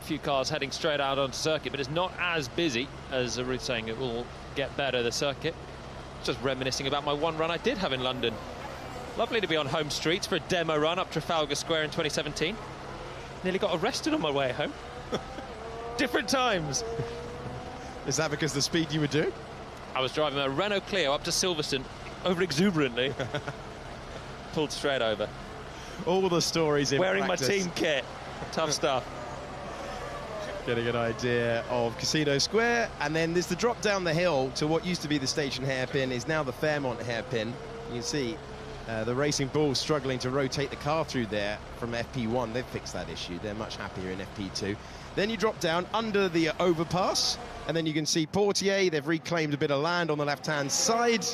few cars heading straight out onto circuit, but it's not as busy as Ruth saying it will get better, the circuit. Just reminiscing about my one run I did have in London. Lovely to be on home streets for a demo run up Trafalgar Square in 2017. Nearly got arrested on my way home. Different times. Is that because of the speed you were doing? I was driving a Renault Clio up to Silverstone over exuberantly. Pulled straight over. All the stories in wearing practice. My team kit. Tough stuff. Getting an idea of Casino Square, and then there's the drop down the hill to what used to be the station hairpin is now the Fairmont hairpin. You can see the Racing Bulls struggling to rotate the car through there from FP1. They've fixed that issue. They're much happier in FP2. Then you drop down under the overpass, and then you can see Portier. They've reclaimed a bit of land on the left-hand side.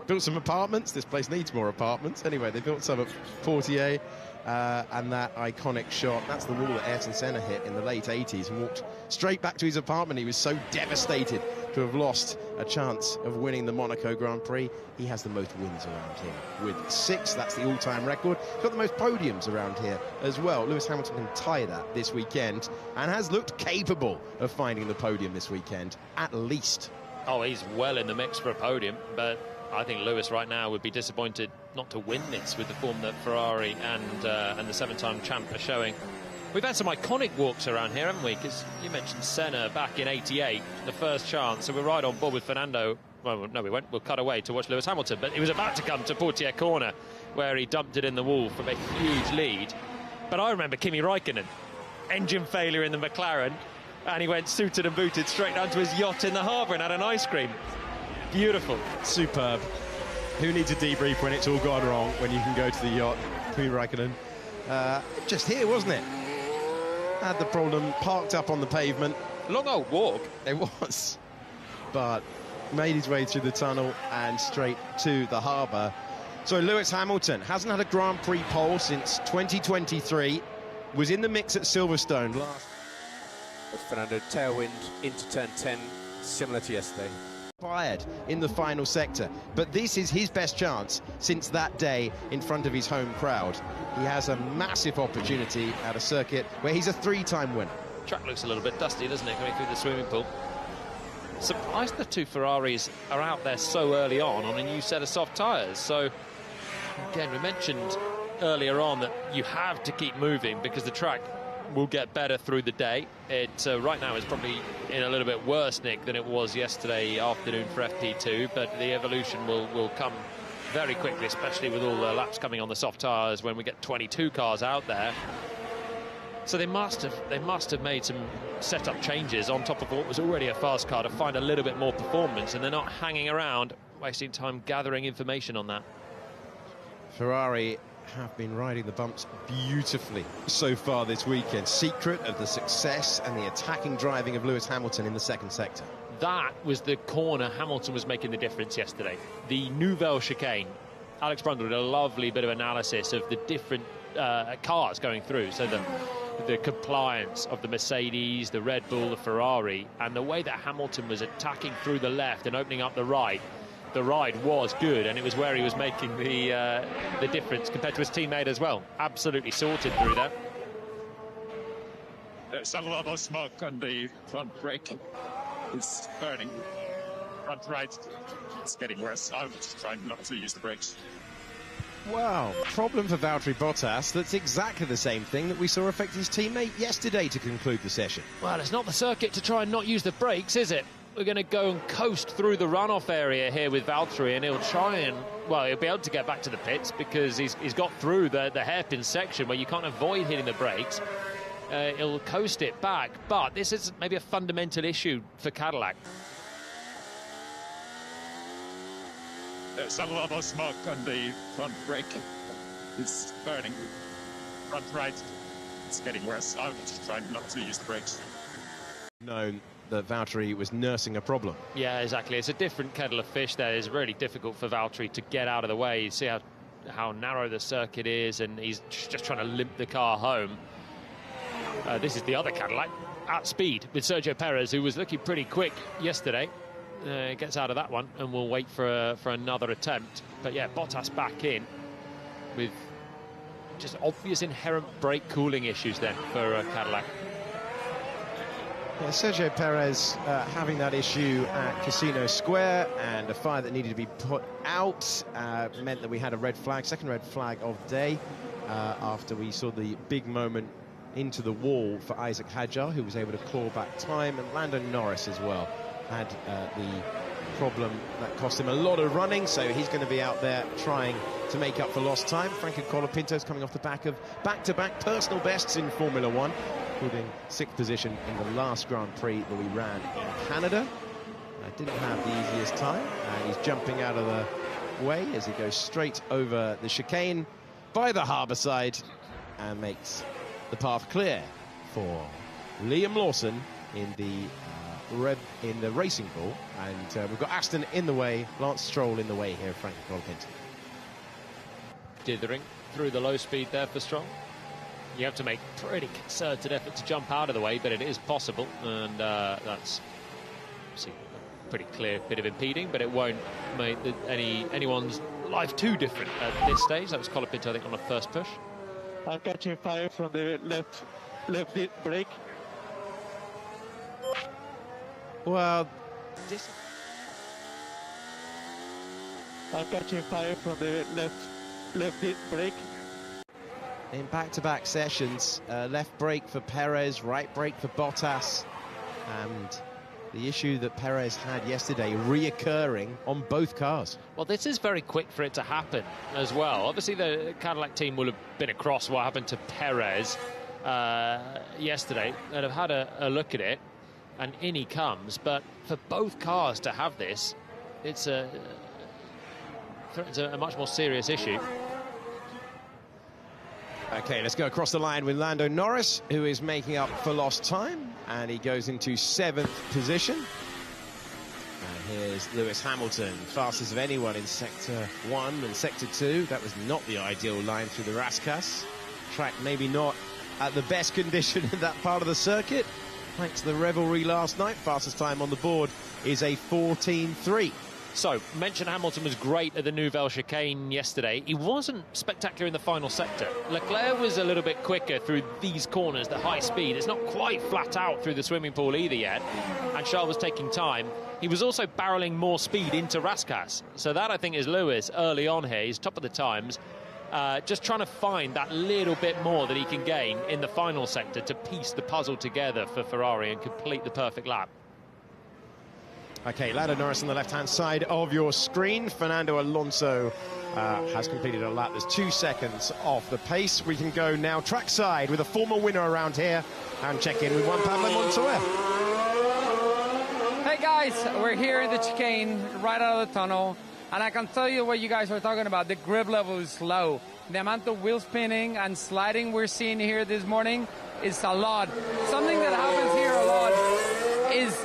Built some apartments. This place needs more apartments. Anyway, they built some at Portier. And that iconic shot, that's the wall that Ayrton Senna hit in the late 80s and walked straight back to his apartment. He was so devastated to have lost a chance of winning the Monaco Grand Prix. He has the most wins around here with 6. That's the all-time record. He's got the most podiums around here as well. Lewis Hamilton can tie that this weekend and has looked capable of finding the podium this weekend, at least. Oh, he's well in the mix for a podium, but I think Lewis right now would be disappointed not to win this with the form that Ferrari and the 7-time champ are showing. We've had some iconic walks around here, haven't we? Because you mentioned Senna back in '88, the first chance, so we're right on board with Fernando. Well, no, we won't. We'll cut away to watch Lewis Hamilton, but he was about to come to Portier Corner, where he dumped it in the wall from a huge lead. But I remember Kimi Räikkönen, engine failure in the McLaren, and he went suited and booted straight down to his yacht in the harbour and had an ice cream. Beautiful. Superb. Who needs a debrief when it's all gone wrong, when you can go to the yacht? Kimi Räikkönen. Just here, wasn't it? Had the problem, parked up on the pavement. Long old walk. It was. But made his way through the tunnel and straight to the harbour. So Lewis Hamilton hasn't had a Grand Prix pole since 2023. Was in the mix at Silverstone last. Fernando, tailwind into turn 10, similar to yesterday. Fired in the final sector, but this is his best chance since that day in front of his home crowd. He has a massive opportunity at a circuit where he's a 3-time winner. Track looks a little bit dusty, doesn't it, coming through the swimming pool? Surprised the 2 Ferraris are out there so early on a new set of soft tyres. So again, we mentioned earlier on that you have to keep moving because the track will get better through the day. It right now is probably in a little bit worse nick than it was yesterday afternoon for FP2, but the evolution will come very quickly, especially with all the laps coming on the soft tyres when we get 22 cars out there. So they must have made some setup changes on top of what was already a fast car to find a little bit more performance, and they're not hanging around wasting time gathering information on that. Ferrari have been riding the bumps beautifully so far this weekend. Secret of the success and the attacking driving of Lewis Hamilton in the second sector. That was the corner Hamilton was making the difference yesterday. The Nouvelle chicane. Alex Brundle did a lovely bit of analysis of the different cars going through. So the compliance of the Mercedes, the Red Bull, the Ferrari, and the way that Hamilton was attacking through the left and opening up the right. The ride was good, and it was where he was making the difference compared to his teammate as well. Absolutely sorted through that. There's a lot of smoke on the front brake. It's burning. Front right, it's getting worse. I'm trying not to use the brakes. Wow, problem for Valtteri Bottas. That's exactly the same thing that we saw affect his teammate yesterday to conclude the session. Well, it's not the circuit to try and not use the brakes, is it? We're going to go and coast through the runoff area here with Valtteri, and he'll try and, well, he'll be able to get back to the pits because he's got through the hairpin section where you can't avoid hitting the brakes. He'll coast it back, but this is maybe a fundamental issue for Cadillac. There's a lot of smoke on the front brake. It's burning. Front right, it's getting worse. I'm trying not to use the brakes. Known that Valtteri was nursing a problem. Yeah, exactly. It's a different kettle of fish there. It's really difficult for Valtteri to get out of the way. You see how narrow the circuit is, and he's just trying to limp the car home. This is the other Cadillac at speed with Sergio Perez, who was looking pretty quick yesterday. Gets out of that one, and we'll wait for another attempt. But yeah, Bottas back in with just obvious inherent brake cooling issues then for Cadillac. Yeah, Sergio Perez having that issue at Casino Square, and a fire that needed to be put out meant that we had a red flag, second red flag of the day, after we saw the big moment into the wall for Isaac Hadjar, who was able to claw back time, and Lando Norris as well had the problem that cost him a lot of running, so he's going to be out there trying to make up for lost time. Franco Colapinto's coming off the back of back-to-back personal bests in Formula One, including 6th position in the last Grand Prix that we ran in Canada. Didn't have the easiest time, and he's jumping out of the way as he goes straight over the chicane by the harbour side and makes the path clear for Liam Lawson in the Racing Bull. And we've got Aston in the way, Lance Stroll in the way here, Franco Colapinto. Dithering through the low speed there for Stroll. You have to make pretty concerted effort to jump out of the way, but it is possible, and that's obviously a pretty clear bit of impeding, but it won't make anyone's life too different at this stage. That was Colapinto, I think, on the first push. I'm catching fire from the left brake. Well, I'm catching fire from the left brake. In back-to-back sessions, left brake for Perez, right brake for Bottas, and the issue that Perez had yesterday reoccurring on both cars. Well, this is very quick for it to happen as well. Obviously, the Cadillac team will have been across what happened to Perez yesterday and have had a look at it, and in he comes. But for both cars to have this, it's a much more serious issue. Okay, let's go across the line with Lando Norris, who is making up for lost time, and he goes into 7th position. And here's Lewis Hamilton, fastest of anyone in Sector 1 and Sector 2. That was not the ideal line through the Rascasse. Track maybe not at the best condition in that part of the circuit. Thanks to the revelry last night, fastest time on the board is a 14.3. So, mentioned Hamilton was great at the Nouvelle chicane yesterday. He wasn't spectacular in the final sector. Leclerc was a little bit quicker through these corners, the high speed. It's not quite flat out through the swimming pool either yet. And Charles was taking time. He was also barreling more speed into Rascasse. So that, I think, is Lewis early on here. He's top of the times. Just trying to find that little bit more that he can gain in the final sector to piece the puzzle together for Ferrari and complete the perfect lap. Okay, Lando Norris on the left-hand side of your screen. Fernando Alonso has completed a lap. There's 2 seconds off the pace. We can go now trackside with a former winner around here and check in with Juan Pablo Montoya. Hey guys, we're here in the chicane right out of the tunnel, and I can tell you what you guys are talking about. The grip level is low. The amount of wheel spinning and sliding we're seeing here this morning is a lot. Something that happens here a lot is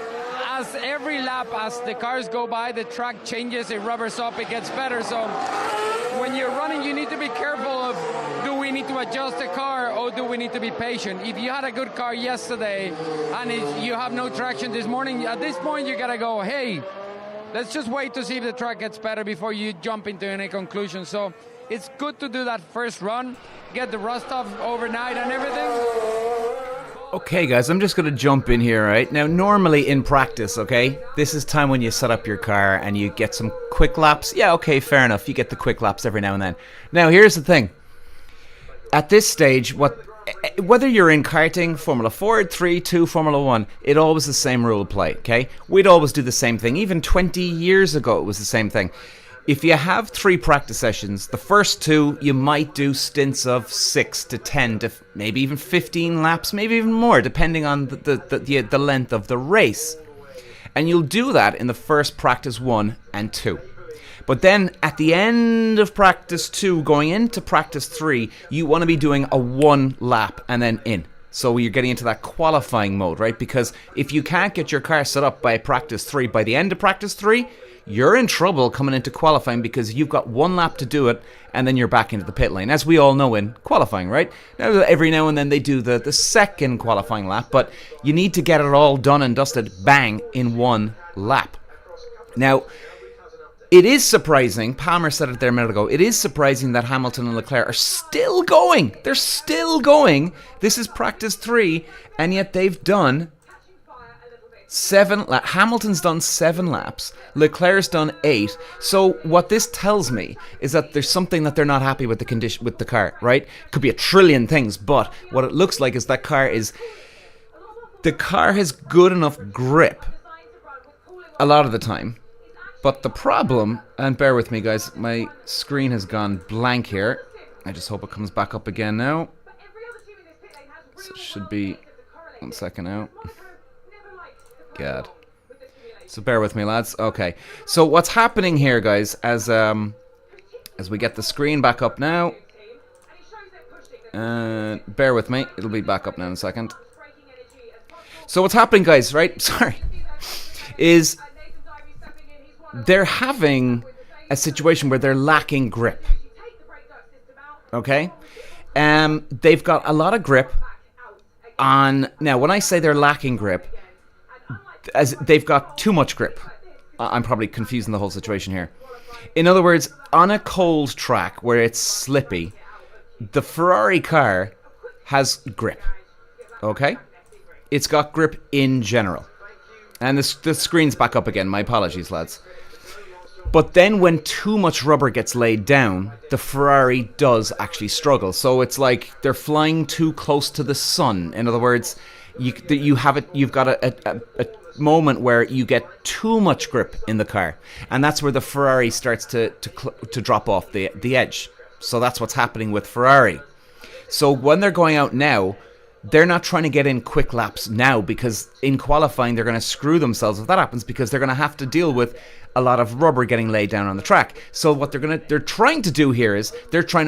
as every lap, as the cars go by, the track changes, it rubbers up, it gets better. So when you're running, you need to be careful of, do we need to adjust the car or do we need to be patient? If you had a good car yesterday and you have no traction this morning, at this point you gotta go, hey, let's just wait to see if the track gets better before you jump into any conclusion. So it's good to do that first run, get the rust off overnight and everything. Okay guys, I'm just going to jump in here, right? Now normally in practice, okay, this is time when you set up your car and you get some quick laps. Yeah, okay, fair enough, you get the quick laps every now and then. Now here's the thing. At this stage, whether you're in karting, Formula 4, 3, 2, Formula 1, it always the same rule of play, okay? We'd always do the same thing. Even 20 years ago it was the same thing. If you have 3 practice sessions, the first 2 you might do stints of 6 to 10 to maybe even 15 laps, maybe even more, depending on the length of the race. And you'll do that in the first practice 1 and 2. But then at the end of practice 2, going into practice 3, you want to be doing a 1 lap and then in. So you're getting into that qualifying mode, right? Because if you can't get your car set up by practice 3, by the end of practice 3, you're in trouble coming into qualifying because you've got 1 lap to do it and then you're back into the pit lane, as we all know in qualifying, right? Now, every now and then they do the second qualifying lap, but you need to get it all done and dusted, bang, in 1 lap. Now, it is surprising, Palmer said it there a minute ago, it is surprising that Hamilton and Leclerc are still going. They're still going. This is practice 3, and yet they've done Hamilton's done 7 laps. Leclerc's done 8. So what this tells me is that there's something that they're not happy with the condition with the car, right? Could be a trillion things, but what it looks like is the car has good enough grip a lot of the time. But the problem, and bear with me guys, my screen has gone blank here. I just hope it comes back up again now. So it should be 1 second now. God. So bear with me, lads. Okay. So what's happening here, guys, as we get the screen back up now. Bear with me. It'll be back up now in a second. So what's happening, guys, right? Sorry. Is they're having a situation where they're lacking grip. Okay? They've got a lot of grip on... Now, when I say they're lacking grip, as they've got too much grip. I'm probably confusing the whole situation here. In other words, on a cold track where it's slippy, the Ferrari car has grip. Okay? It's got grip in general. And the screen's back up again. My apologies, lads. But then when too much rubber gets laid down, the Ferrari does actually struggle. So it's like they're flying too close to the sun. In other words, you've got a moment where you get too much grip in the car, and that's where the Ferrari starts to drop off the edge. So that's what's happening with Ferrari. So when they're going out now, they're not trying to get in quick laps now, because in qualifying they're going to screw themselves if that happens, because they're going to have to deal with a lot of rubber getting laid down on the track. So what they're trying to do here is they're trying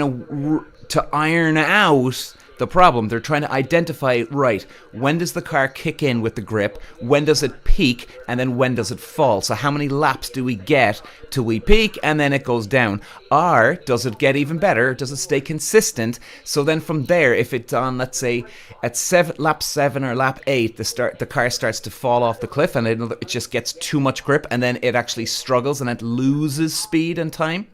to iron out the problem. They're trying to identify, right, when does the car kick in with the grip, when does it peak, and then when does it fall? So how many laps do we get till we peak and then it goes down? Or does it get even better? Does it stay consistent? So then from there, if it's on, let's say, at lap 7 or lap 8, the car starts to fall off the cliff and it just gets too much grip, and then it actually struggles and it loses speed and time.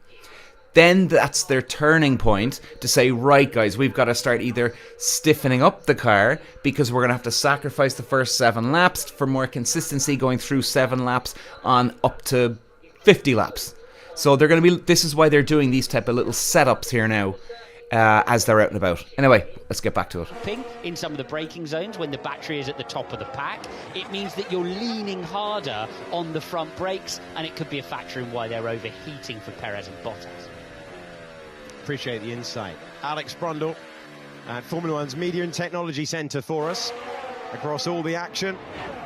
Then that's their turning point to say, right, guys, we've got to start either stiffening up the car, because we're going to have to sacrifice the first 7 laps for more consistency, going through 7 laps on up to 50 laps. So they're going to be. This is why they're doing these type of little setups here now, as they're out and about. Anyway, let's get back to it. In some of the braking zones, when the battery is at the top of the pack, it means that you're leaning harder on the front brakes, and it could be a factor in why they're overheating for Perez and Bottas. Appreciate the insight. Alex Brundle at Formula One's Media and Technology Centre for us, across all the action,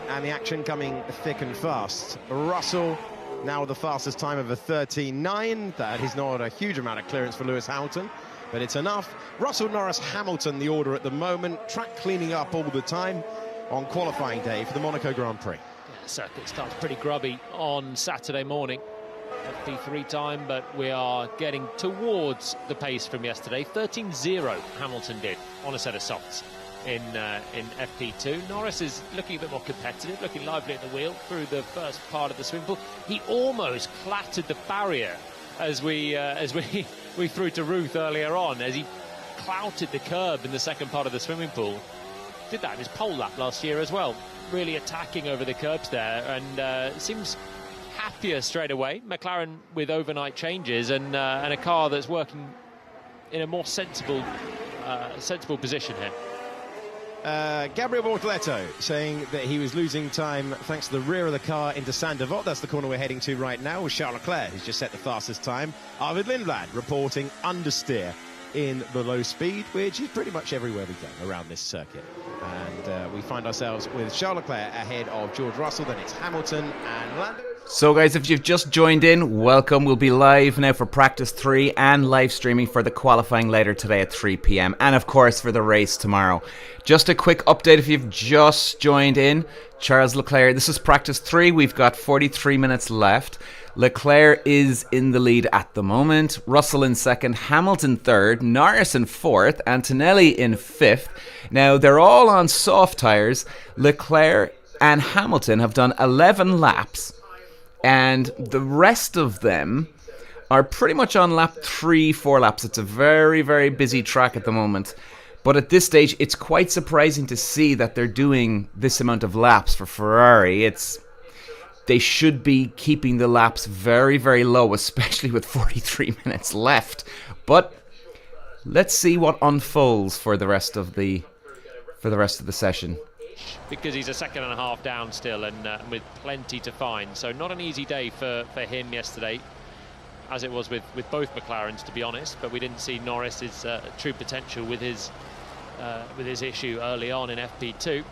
and the action coming thick and fast. Russell now with the fastest time of a 13.9. That is not a huge amount of clearance for Lewis Hamilton, but it's enough. Russell, Norris, Hamilton, the order at the moment. Track cleaning up all the time on qualifying day for the Monaco Grand Prix. The circuit starts pretty grubby on Saturday morning. FP3 time, but we are getting towards the pace from yesterday. 13.0 Hamilton did on a set of softs in FP2. Norris is looking a bit more competitive, looking lively at the wheel through the first part of the swimming pool. He almost clattered the barrier as we threw to Ruth earlier on, as he clouted the curb in the second part of the swimming pool. Did that in his pole lap last year as well, really attacking over the curbs there, and seems happier straight away. McLaren with overnight changes and a car that's working in a more sensible position here. Gabriel Bortoleto saying that he was losing time thanks to the rear of the car into Saint-Devote. That's the corner we're heading to right now, with Charles Leclerc, who's just set the fastest time. Arvid Lindblad reporting understeer in the low speed, which is pretty much everywhere we go around this circuit. And we find ourselves with Charles Leclerc ahead of George Russell. Then it's Hamilton and Lando. So guys, if you've just joined in, welcome. We'll be live now for practice 3 and live streaming for the qualifying later today at 3 p.m. and of course for the race tomorrow. Just a quick update if you've just joined in. Charles Leclerc, this is practice 3. We've got 43 minutes left. Leclerc is in the lead at the moment. Russell in second, Hamilton third, Norris in fourth, Antonelli in fifth. Now they're all on soft tyres. Leclerc and Hamilton have done 11 laps. And the rest of them are pretty much on lap 3, 4 laps. It's a very, very busy track at the moment. But at this stage, it's quite surprising to see that they're doing this amount of laps for Ferrari. They should be keeping the laps very, very low, especially with 43 minutes left. But let's see what unfolds for the rest of the session. Because he's a second and a half down still, and with plenty to find. So not an easy day for him yesterday, as it was with both McLarens, to be honest. But we didn't see Norris's true potential with his issue early on in FP2.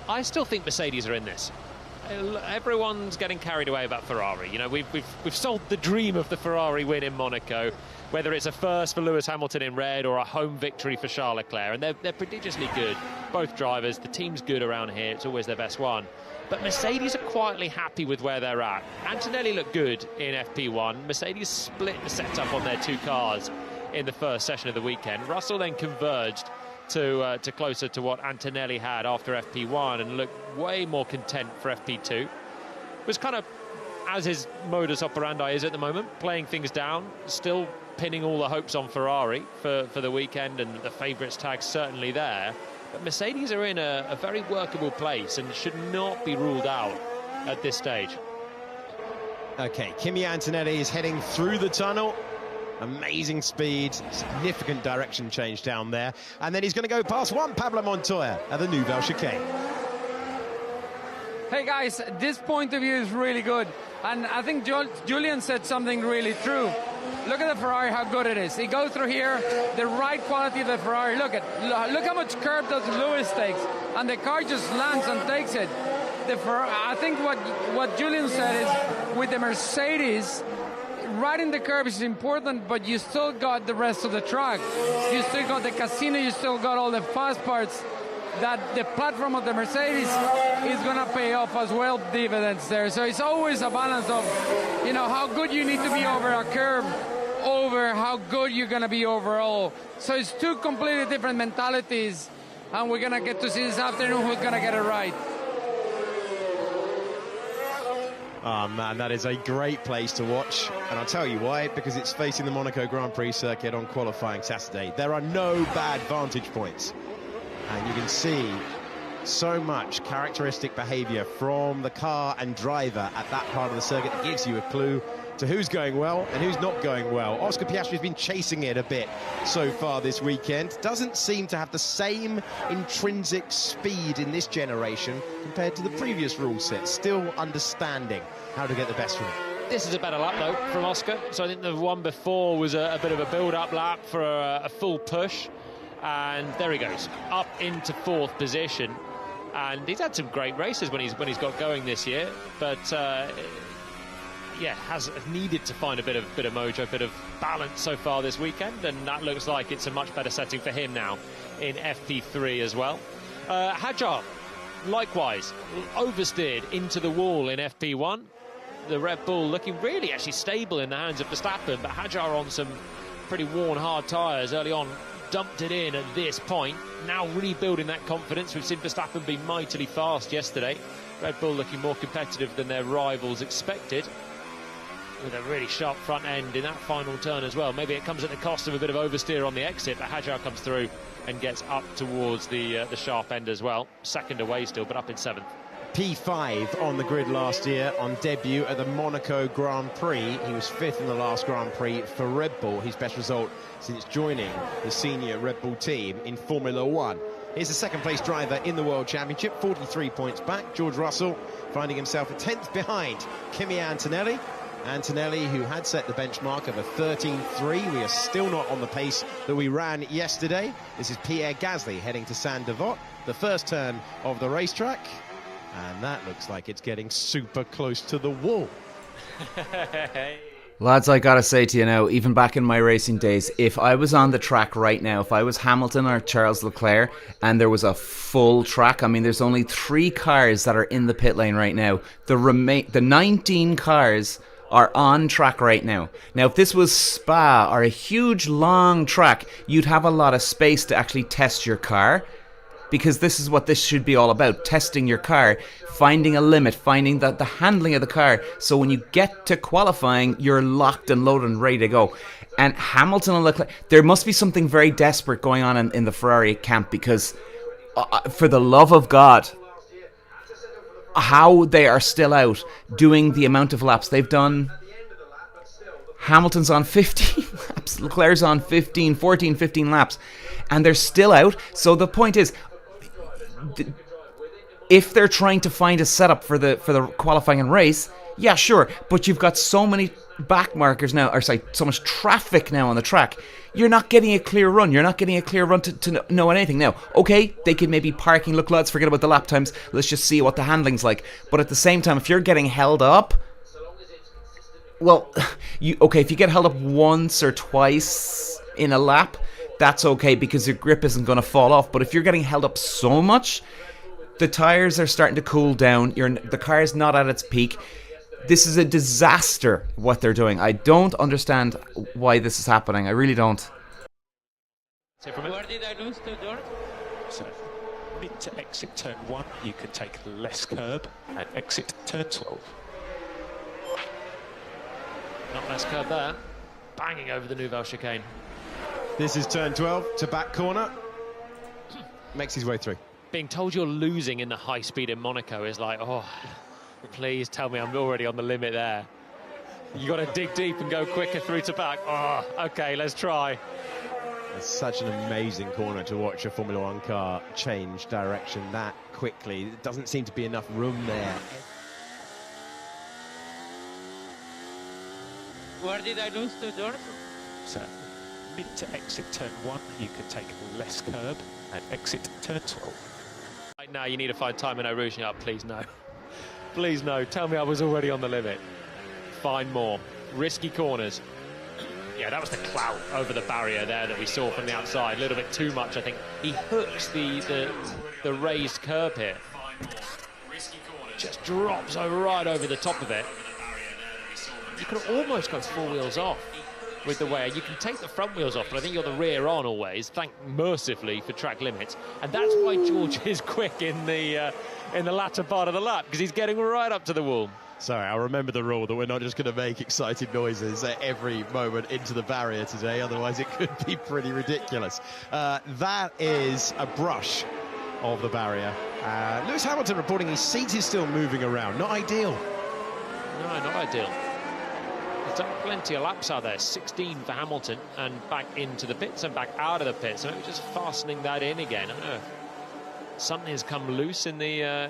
I still think Mercedes are in this. Everyone's getting carried away about Ferrari. You know, we've sold the dream of the Ferrari win in Monaco, whether it's a first for Lewis Hamilton in red or a home victory for Charles Leclerc, and they're prodigiously good, both drivers. The team's good around here. It's always their best one. But Mercedes are quietly happy with where they're at. Antonelli looked good in FP1. Mercedes split the setup on their two cars in the first session of the weekend. Russell then converged to closer to what Antonelli had after FP1 and looked way more content for FP2. It was kind of as his modus operandi is at the moment, playing things down, still pinning all the hopes on Ferrari for the weekend, and the favourites tag certainly there. But Mercedes are in a very workable place and should not be ruled out at this stage. Okay, Kimi Antonelli is heading through the tunnel. Amazing speed, significant direction change down there. And then he's going to go past one Pablo Montoya at the Nouvelle Chicane. Hey guys, this point of view is really good. And I think Julian said something really true. Look at the Ferrari, how good it is. He goes through here, the right quality of the Ferrari. Look how much curb does Lewis takes. And the car just lands and takes it. I think what Julian said is, with the Mercedes, riding the curb is important, but you still got the rest of the track. You still got the casino, you still got all the fast parts. That the platform of the Mercedes is going to pay off as well, dividends there. So it's always a balance of, you know, how good you need to be over a curve, over how good you're going to be overall. So it's two completely different mentalities, and we're going to get to see this afternoon who's going to get it right. Oh man, that is a great place to watch, and I'll tell you why, because it's facing the Monaco Grand Prix circuit on qualifying Saturday. There are no bad vantage points, and you can see so much characteristic behavior from the car and driver at that part of the circuit that gives you a clue to who's going well and who's not going well. Oscar Piastri's been chasing it a bit so far this weekend. Doesn't seem to have the same intrinsic speed in this generation compared to the previous rule set. Still understanding how to get the best from it. This is a better lap, though, from Oscar. So I think the one before was a bit of a build-up lap for a full push. And there he goes, up into fourth position. And he's had some great races when he's got going this year. But, yeah, has needed to find a bit of mojo, a bit of balance so far this weekend. And that looks like it's a much better setting for him now in FP3 as well. Hadjar, likewise, oversteered into the wall in FP1. The Red Bull looking really actually stable in the hands of Verstappen, but Hadjar on some pretty worn, hard tyres early on, dumped it in at this point. Now rebuilding that confidence. We've seen Verstappen be mightily fast yesterday. Red Bull looking more competitive than their rivals expected, with a really sharp front end in that final turn as well. Maybe it comes at the cost of a bit of oversteer on the exit, but Hadjar comes through and gets up towards the sharp end as well. Second away still, but up in seventh. P5 on the grid last year on debut at the Monaco Grand Prix. He was fifth in the last Grand Prix for Red Bull, his best result since joining the senior Red Bull team in Formula One. He's the second place driver in the World Championship, 43 points back. George Russell finding himself a 10th behind Kimi Antonelli. Antonelli, who had set the benchmark of a 13.3. We are still not on the pace that we ran yesterday. This is Pierre Gasly heading to Saint-Devote, the first turn of the racetrack. And that looks like it's getting super close to the wall. Lads, I gotta say to you now, even back in my racing days, if I was on the track right now, if I was Hamilton or Charles Leclerc and there was a full track, I mean, there's only 3 cars that are in the pit lane right now. The 19 cars are on track right now. Now, if this was Spa or a huge long track, you'd have a lot of space to actually test your car. because this is what this should be all about, testing your car, finding a limit, finding the handling of the car, so when you get to qualifying, you're locked and loaded and ready to go. And Hamilton and Leclerc, there must be something very desperate going on in the Ferrari camp, because for the love of God, how they are still out doing the amount of laps they've done. Hamilton's on 15 laps, Leclerc's on 15 laps, and they're still out. So the point is, if they're trying to find a setup for the qualifying and race, yeah, sure, but you've got so many back markers now, or sorry, so much traffic now on the track, you're not getting a clear run. You're not getting a clear run to know anything. Now, okay, they could maybe parking, look, lads, forget about the lap times, let's just see what the handling's like. But at the same time, if you're getting held up, well, if you get held up once or twice in a lap, that's okay, because your grip isn't going to fall off. But if you're getting held up so much, the tires are starting to cool down, the car is not at its peak. This is a disaster, what they're doing. I don't understand why this is happening. I really don't. Where did I lose to George? So, mid to exit turn 1, you can take less curb and exit turn 12. Not less curb there. Banging over the Nouvelle chicane. This is turn 12 to back corner. Makes his way through. Being told you're losing in the high speed in Monaco is like, oh, please tell me I'm already on the limit there. You got to dig deep and go quicker through to back. Oh, okay, let's try. It's such an amazing corner to watch a Formula One car change direction that quickly. It doesn't seem to be enough room there. Where did I lose to George? So, mid to exit turn 1, you can take less curb and exit turn 12. Right now, you need to find time in Eau Rouge. Oh, please no. Please no. Tell me I was already on the limit. Find more. Risky corners. Yeah, that was the clout over the barrier there that we saw from the outside. A little bit too much, I think. He hooks the raised curb here. Just drops right over the top of it. You could almost go 4 wheels off with the way. You can take the front wheels off, but I think you're the rear on always, thank mercifully for track limits. And that's why George is quick in the latter part of the lap, because he's getting right up to the wall. Sorry, I'll remember the rule that we're not just going to make excited noises at every moment into the barrier today, otherwise it could be pretty ridiculous. That is a brush of the barrier. Lewis Hamilton reporting his seat is still moving around. Not ideal. No, not ideal. He's done plenty of laps out there, 16 for Hamilton, and back into the pits and back out of the pits. So maybe just fastening that in again. I don't know if something has come loose in the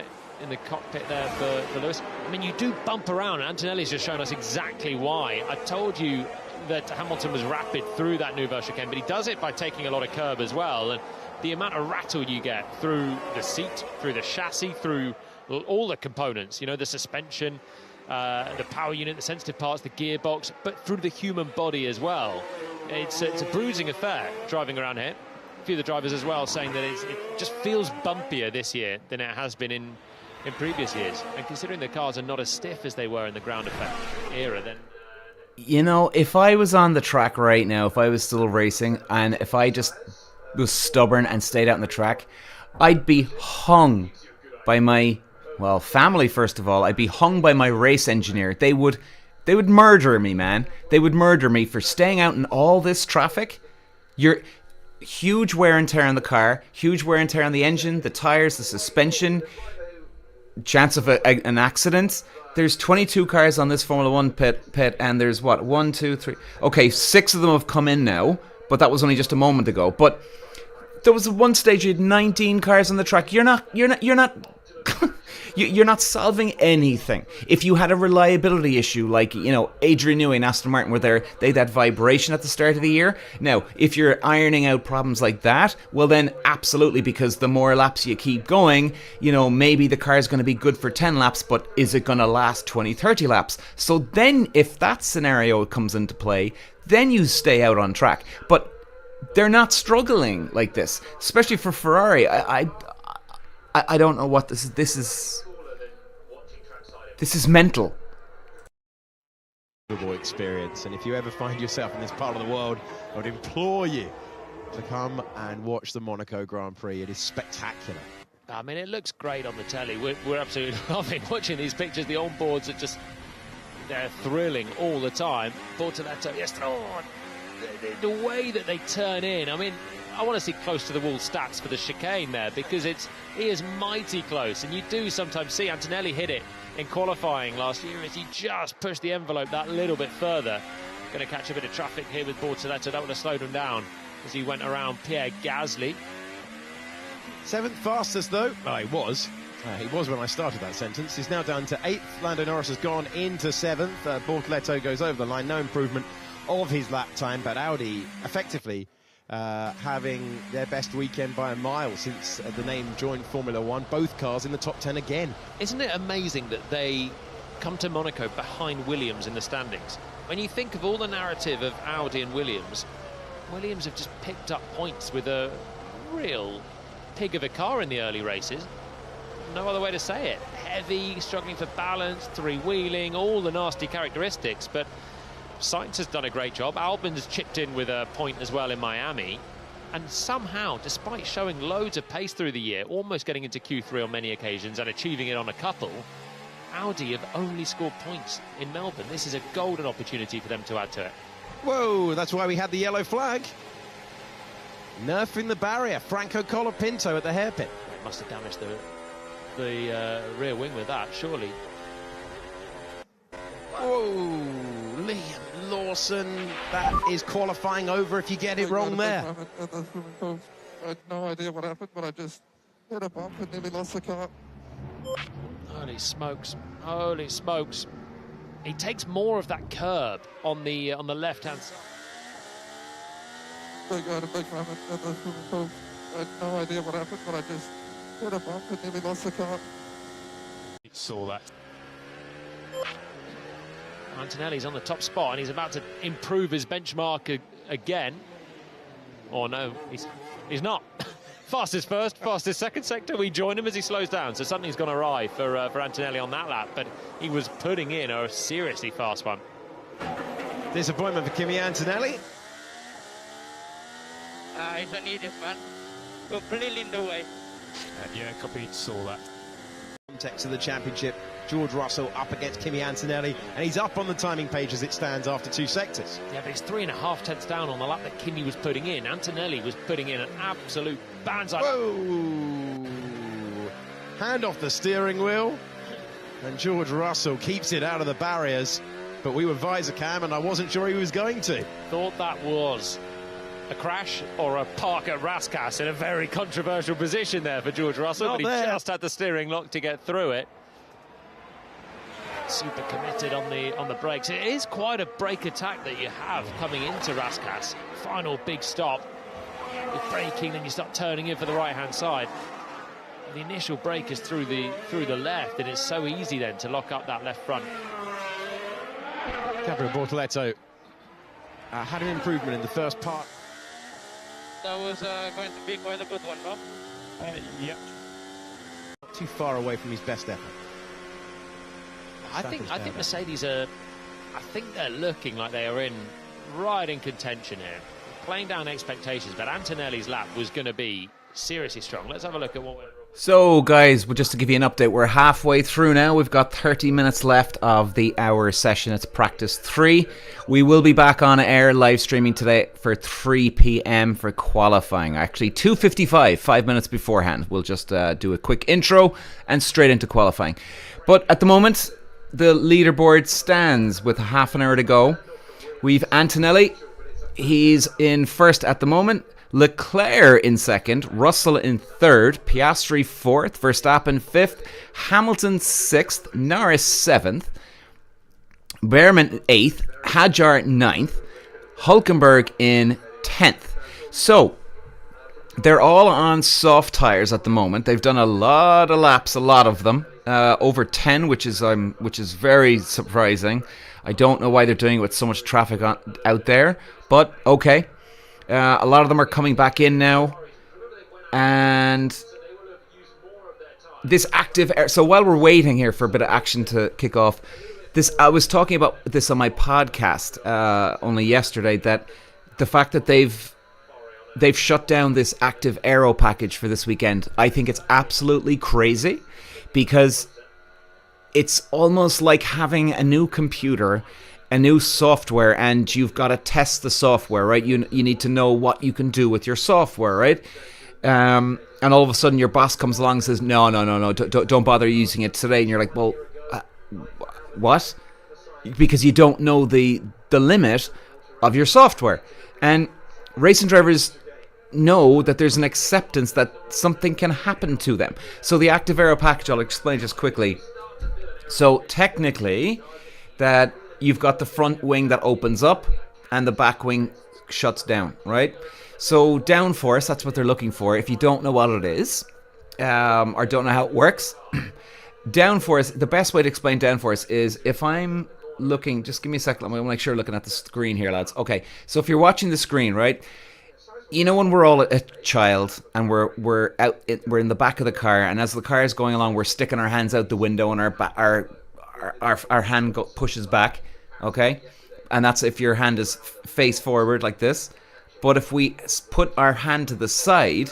cockpit there for Lewis. I mean, you do bump around. Antonelli's just shown us exactly why. I told you that Hamilton was rapid through that Nouvelle chicane, but he does it by taking a lot of curb as well. And the amount of rattle you get through the seat, through the chassis, through all the components, you know, the suspension, the power unit, the sensitive parts, the gearbox, but through the human body as well. It's a bruising affair driving around here. A few of the drivers as well saying that it just feels bumpier this year than it has been in previous years. And considering the cars are not as stiff as they were in the ground effect era, then... You know, if I was on the track right now, if I was still racing, and if I just was stubborn and stayed out on the track, I'd be hung by my... Well, family, first of all. I'd be hung by my race engineer. They would murder me, man. They would murder me for staying out in all this traffic. You're huge wear and tear on the car, huge wear and tear on the engine, the tires, the suspension, chance of an accident. There's 22 cars on this Formula 1 pit, and there's what, 1, 2, 3. Okay, 6 of them have come in now, but that was only just a moment ago. But there was one stage you had 19 cars on the track. You're not You're not solving anything. If you had a reliability issue like, you know, Adrian Newey and Aston Martin were there, they had that vibration at the start of the year. Now, if you're ironing out problems like that, well then absolutely, because the more laps you keep going, you know, maybe the car is going to be good for 10 laps, but is it going to last 20, 30 laps? So then if that scenario comes into play, then you stay out on track. But they're not struggling like this, especially for Ferrari. I don't know what this is. This is mental. Experience, and if you ever find yourself in this part of the world, I would implore you to come and watch the Monaco Grand Prix. It is spectacular. I mean, it looks great on the telly. We're absolutely loving watching these pictures. The onboards are just, they're thrilling all the time. Bortoletto, yes, the way that they turn in. I mean, I want to see close to the wall stats for the chicane there, because he is mighty close. And you do sometimes see Antonelli hit it in qualifying last year as he just pushed the envelope that little bit further. Going to catch a bit of traffic here with Bortoletto. That would have slowed him down as he went around Pierre Gasly. 7th fastest, though. Oh, he was. He was when I started that sentence. He's now down to 8th. Lando Norris has gone into 7th. Bortoletto goes over the line. No improvement of his lap time, but Audi effectively having their best weekend by a mile since the name joined Formula One. Both cars in the top 10 again. Isn't it amazing that they come to Monaco behind Williams in the standings? When you think of all the narrative of Audi and Williams have just picked up points with a real pig of a car in the early races. No other way to say it. Heavy, struggling for balance, three-wheeling, all the nasty characteristics. But Sainz has done a great job. Albon's chipped in with a point as well in Miami. And somehow, despite showing loads of pace through the year, almost getting into Q3 on many occasions and achieving it on a couple, Audi have only scored points in Melbourne. This is a golden opportunity for them to add to it. Whoa, that's why we had the yellow flag. Nerfing the barrier. Franco Colapinto at the hairpin. It must have damaged the rear wing with that, surely. Whoa, Liam Lawson. That is qualifying over if you get it wrong there. I had no idea what happened, but I just hit a bump and nearly lost the car. Holy smokes. Holy smokes. He takes more of that curb on the left-hand side. Big moment. I had no idea what happened, but I just hit a bump and nearly lost the car. You saw that. Antonelli's on the top spot and he's about to improve his benchmark again. Oh no, he's not. Fastest first, fastest second sector. We join him as he slows down. So something's gone awry for Antonelli on that lap, but he was putting in a seriously fast one. Disappointment for Kimi Antonelli. It's an idiot, man. Completely in the way. Yeah, copy, saw that. Context of the championship, George Russell up against Kimi Antonelli, and he's up on the timing page as it stands after 2 sectors. Yeah, but he's 3.5 tenths down on the lap that Kimi was putting in. Antonelli was putting in an absolute banzai. Whoa! Hand off the steering wheel, and George Russell keeps it out of the barriers, but we were visor cam and I wasn't sure he was going to. Thought that was a crash or a park at Rascasse in a very controversial position there for George Russell, but he just had the steering lock to get through it. Super committed on the brakes. It is quite a brake attack that you have coming into Rascasse. Final big stop. You're braking, then you start turning in for the right-hand side. The initial brake is through the left, and it's so easy then to lock up that left front. Gabriel Bortoletto had an improvement in the first part. That was going to be quite a good one, no? Yep. Not too far away from his best effort. I think Mercedes are. I think they're looking like they are right in contention here, playing down expectations. But Antonelli's lap was going to be seriously strong. Let's have a look at what went wrong. So, guys, just to give you an update, we're halfway through now. We've got 30 minutes left of the hour session. It's practice 3. We will be back on air live streaming today for 3 p.m. for qualifying. Actually, 2:55, 5 minutes beforehand. We'll just do a quick intro and straight into qualifying. But at the moment, the leaderboard stands with half an hour to go. We've Antonelli. He's in first at the moment. Leclerc in second, Russell in third, Piastri fourth, Verstappen fifth, Hamilton sixth, Norris seventh, Behrman eighth, Hadjar ninth, Hülkenberg in 10th. So they're all on soft tires at the moment. They've done a lot of laps, a lot of them, over 10, which is very surprising. I don't know why they're doing it with so much traffic out there, but okay. A lot of them are coming back in now, and this active air. So while we're waiting here for a bit of action to kick off, I was talking about this on my podcast only yesterday, that the fact that they've they've shut down this active aero package for this weekend. I think it's absolutely crazy because it's almost like having a new computer, a new software, and you've got to test the software, right? You need to know what you can do with your software, right? And all of a sudden your boss comes along and says, no, don't bother using it today. And you're like, well, what? Because you don't know the limit of your software. And racing drivers know that there's an acceptance that something can happen to them. So the active aero package, I'll explain just quickly. So technically, that you've got the front wing that opens up and the back wing shuts down, right? So downforce, that's what they're looking for. If you don't know what it is, or don't know how it works, downforce, the best way to explain downforce is if I'm looking, just give me a second, I'm going to make sure I'm looking at the screen here, lads. Okay, so if you're watching the screen, right, you know when we're all a child and we're in the back of the car, and as the car is going along, we're sticking our hands out the window and our hand pushes back, okay? And that's if your hand is face forward like this. But if we put our hand to the side,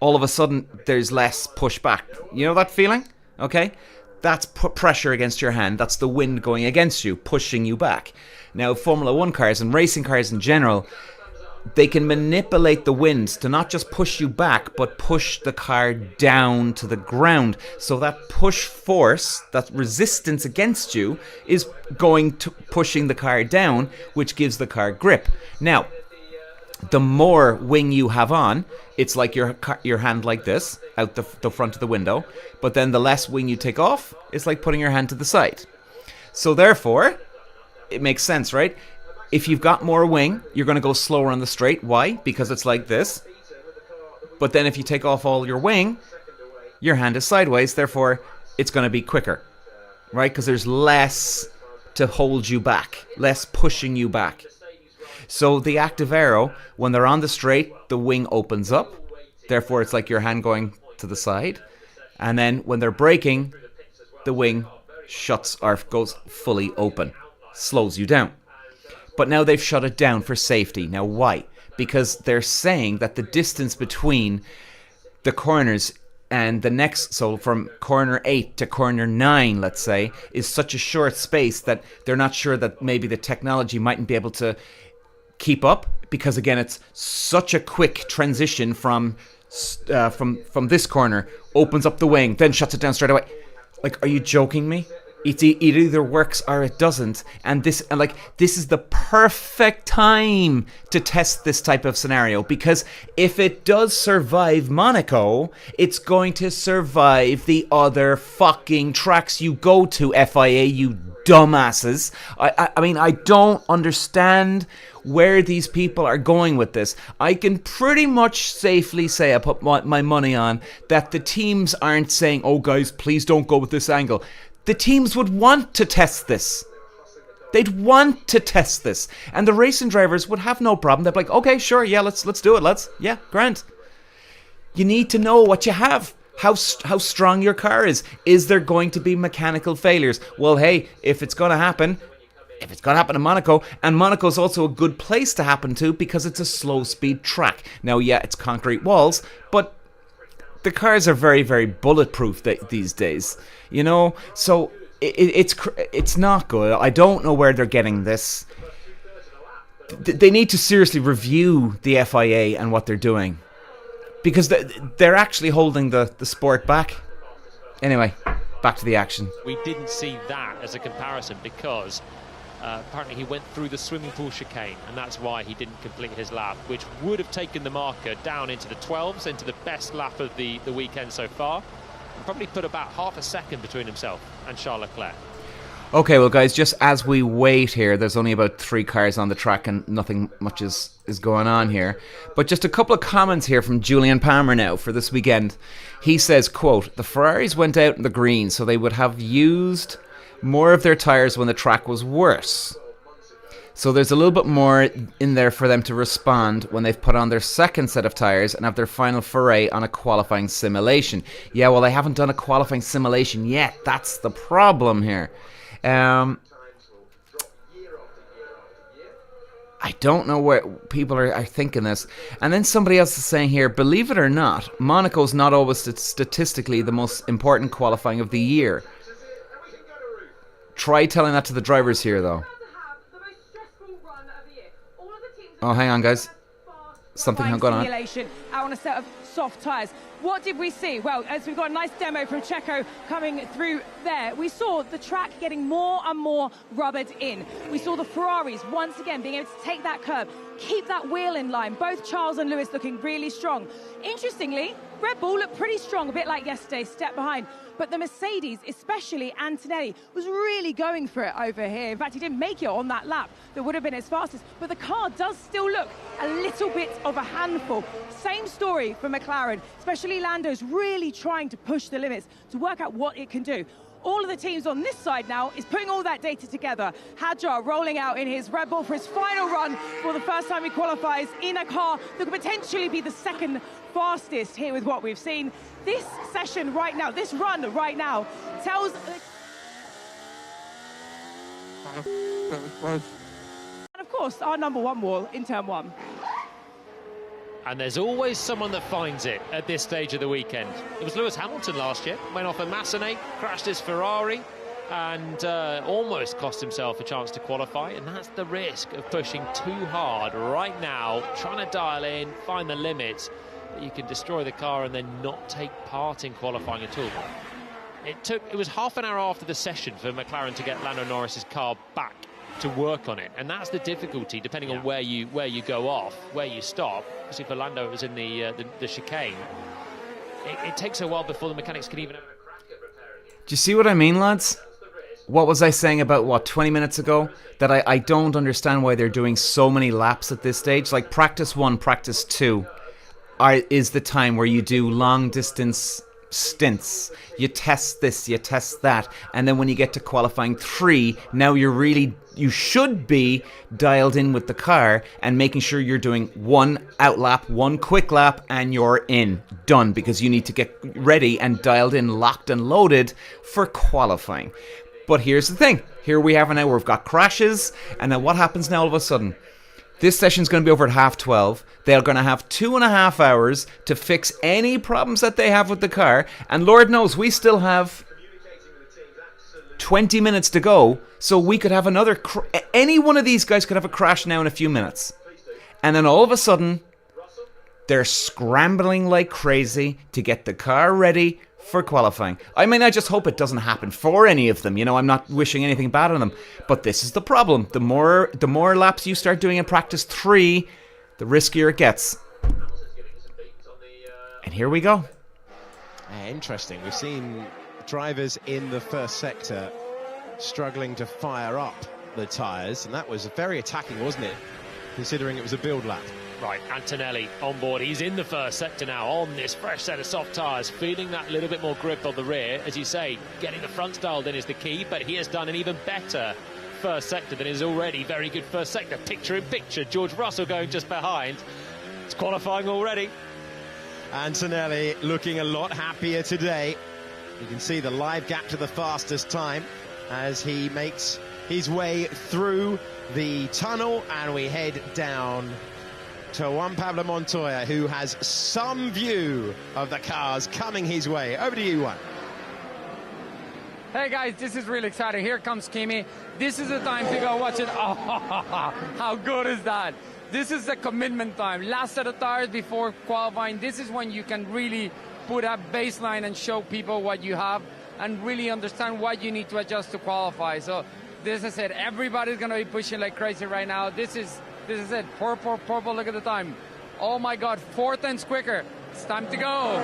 all of a sudden there's less pushback. You know that feeling? Okay? That's pressure against your hand. That's the wind going against you, pushing you back. Now, Formula 1 cars and racing cars in general, they can manipulate the wind to not just push you back, but push the car down to the ground. So that push force, that resistance against you, is going to pushing the car down, which gives the car grip. Now, the more wing you have on, it's like your hand like this, out the front of the window. But then the less wing you take off, it's like putting your hand to the side. So therefore, it makes sense, right? If you've got more wing, you're going to go slower on the straight. Why? Because it's like this. But then if you take off all your wing, your hand is sideways. Therefore, it's going to be quicker, right? Because there's less to hold you back, less pushing you back. So the active aero, when they're on the straight, the wing opens up. Therefore, it's like your hand going to the side. And then when they're braking, the wing shuts or goes fully open, slows you down. But now they've shut it down for safety. Now, why? Because they're saying that the distance between the corners and the next, so from corner 8 to corner 9, let's say, is such a short space that they're not sure that maybe the technology mightn't be able to keep up, because again, it's such a quick transition from this corner, opens up the wing, then shuts it down straight away. Like, are you joking me? It either works or it doesn't, and this is the perfect time to test this type of scenario, because if it does survive Monaco, it's going to survive the other fucking tracks you go to, FIA, you dumbasses. I mean, I don't understand where these people are going with this. I can pretty much safely say, I put my money on, that the teams aren't saying, oh guys, please don't go with this angle. The teams would want to test this. They'd want to test this. And the racing drivers would have no problem. They'd be like, okay, sure, yeah, let's do it, yeah, grand. You need to know what you have. How strong your car is. Is there going to be mechanical failures? Well, hey, if it's going to happen in Monaco, and Monaco's also a good place to happen to because it's a slow speed track. Now, yeah, it's concrete walls, but the cars are very, very bulletproof these days, you know? So it's not good. I don't know where they're getting this. They need to seriously review the FIA and what they're doing, because they're actually holding the sport back. Anyway, back to the action. We didn't see that as a comparison because apparently he went through the swimming pool chicane, and that's why he didn't complete his lap, which would have taken the marker down into the 12s, into the best lap of the weekend so far, and probably put about half a second between himself and Charles Leclerc. Okay, well guys, just as we wait here, there's only about 3 cars on the track and nothing much is going on here. But just a couple of comments here from Julian Palmer now for this weekend. He says, quote, the Ferraris went out in the green, so they would have used more of their tyres when the track was worse. So there's a little bit more in there for them to respond when they've put on their second set of tyres and have their final foray on a qualifying simulation. Yeah, well, they haven't done a qualifying simulation yet. That's the problem here. I don't know what people are thinking this. And then somebody else is saying here, believe it or not, Monaco's not always statistically the most important qualifying of the year. Try telling that to the drivers here, though. Oh, hang on, guys. Something going on. Out on a set of soft tyres. What did we see? Well, as we've got a nice demo from Checo coming through there, we saw the track getting more and more rubbered in. We saw the Ferraris once again being able to take that curb, keep that wheel in line. Both Charles and Lewis looking really strong. Interestingly, Red Bull looked pretty strong, a bit like yesterday, step behind. But the Mercedes, especially Antonelli, was really going for it over here. In fact, he didn't make it on that lap that would have been his fastest. But the car does still look a little bit of a handful. Same story for McLaren, especially Lando's really trying to push the limits to work out what it can do. All of the teams on this side now is putting all that data together. Hadjar rolling out in his Red Bull for his final run for the first time he qualifies in a car that could potentially be the second fastest here with what we've seen. This session right now, this run right now, tells... And of course, our number one wall in turn one. And there's always someone that finds it at this stage of the weekend. It was Lewis Hamilton last year, went off a Massenet, crashed his Ferrari, and almost cost himself a chance to qualify. And that's the risk of pushing too hard right now, trying to dial in, find the limits. You can destroy the car and then not take part in qualifying at all. It was half an hour after the session for McLaren to get Lando Norris's car back to work on it, and that's the difficulty depending on where you go off, where you stop. Obviously for Lando it was in the chicane. It takes a while before the mechanics can even have a crack at repairing it. Do you see what I mean, lads? What was I saying about, what, 20 minutes ago? That I don't understand why they're doing so many laps at this stage. Like practice 1, practice 2 is the time where you do long distance stints. You test this, you test that, and then when you get to qualifying 3, now you should be dialed in with the car and making sure you're doing 1 out lap, 1 quick lap, and you're done, because you need to get ready and dialed in, locked and loaded for qualifying. But here's the thing, here we have an hour, we've got crashes, and then what happens now all of a sudden? This session's going to be over at 12:30. They're going to have 2.5 hours to fix any problems that they have with the car. And Lord knows, we still have 20 minutes to go. So we could have another... any one of these guys could have a crash now in a few minutes. And then all of a sudden, they're scrambling like crazy to get the car ready for qualifying. I mean, I just hope it doesn't happen for any of them. You know, I'm not wishing anything bad on them. But this is the problem. The more laps you start doing in practice 3, the riskier it gets. And here we go. Interesting. We've seen drivers in the first sector struggling to fire up the tyres, and that was very attacking, wasn't it? Considering it was a build lap. Right, Antonelli on board. He's in the first sector now on this fresh set of soft tyres, feeling that little bit more grip on the rear. As you say, getting the front dialed in is the key, but he has done an even better first sector than his already very good first sector. Picture in picture, George Russell going just behind. It's qualifying already. Antonelli looking a lot happier today. You can see the live gap to the fastest time as he makes his way through the tunnel, and we head down to Juan Pablo Montoya, who has some view of the cars coming his way. Over to you, Juan. Hey guys, this is really exciting. Here comes Kimi. This is the time to go watch it. Oh, how good is that? This is the commitment time. Last set of tires before qualifying. This is when you can really put a baseline and show people what you have and really understand what you need to adjust to qualify. So this is it. Everybody's going to be pushing like crazy right now. This is it. Purple, look at the time. Oh my God, 4 tenths quicker. It's time to go.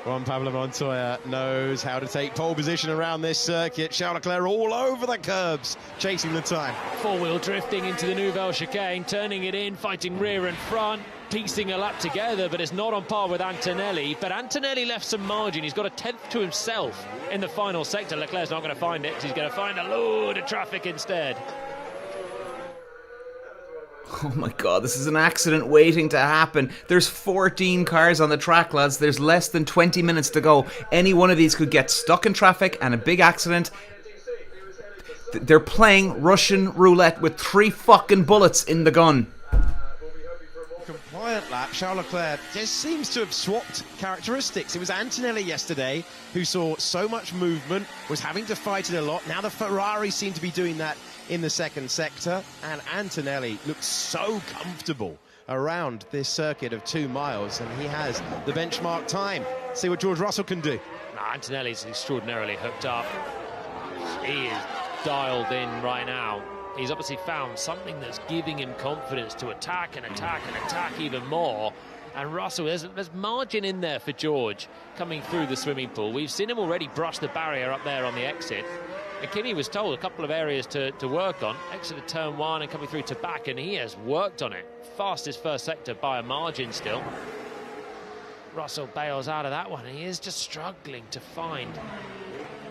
Juan Pablo Montoya knows how to take pole position around this circuit. Charles Leclerc all over the curbs, chasing the time. Four-wheel drifting into the Nouvelle chicane, turning it in, fighting rear and front, piecing a lap together, but it's not on par with Antonelli. But Antonelli left some margin. He's got a 10th to himself in the final sector. Leclerc's not going to find it. He's going to find a load of traffic instead. Oh my god, this is an accident waiting to happen. There's 14 cars on the track, lads. There's less than 20 minutes to go. Any one of these could get stuck in traffic and a big accident. They're playing Russian roulette with 3 fucking bullets in the gun. Compliant lap. Charles Leclerc just seems to have swapped characteristics. It was Antonelli yesterday who saw so much movement, was having to fight it a lot. Now the Ferrari seem to be doing that in the second sector, and Antonelli looks so comfortable around this circuit of 2 miles, and he has the benchmark time. See what George Russell can do. No, Antonelli's extraordinarily hooked up. He is dialed in right now. He's obviously found something that's giving him confidence to attack and attack and attack even more. And Russell, there's margin in there for George coming through the swimming pool. We've seen him already brush the barrier up there on the exit. And Kimi was told a couple of areas to work on. Exited turn 1 and coming through to back, and he has worked on it. Fastest first sector by a margin still. Russell bails out of that one, and he is just struggling to find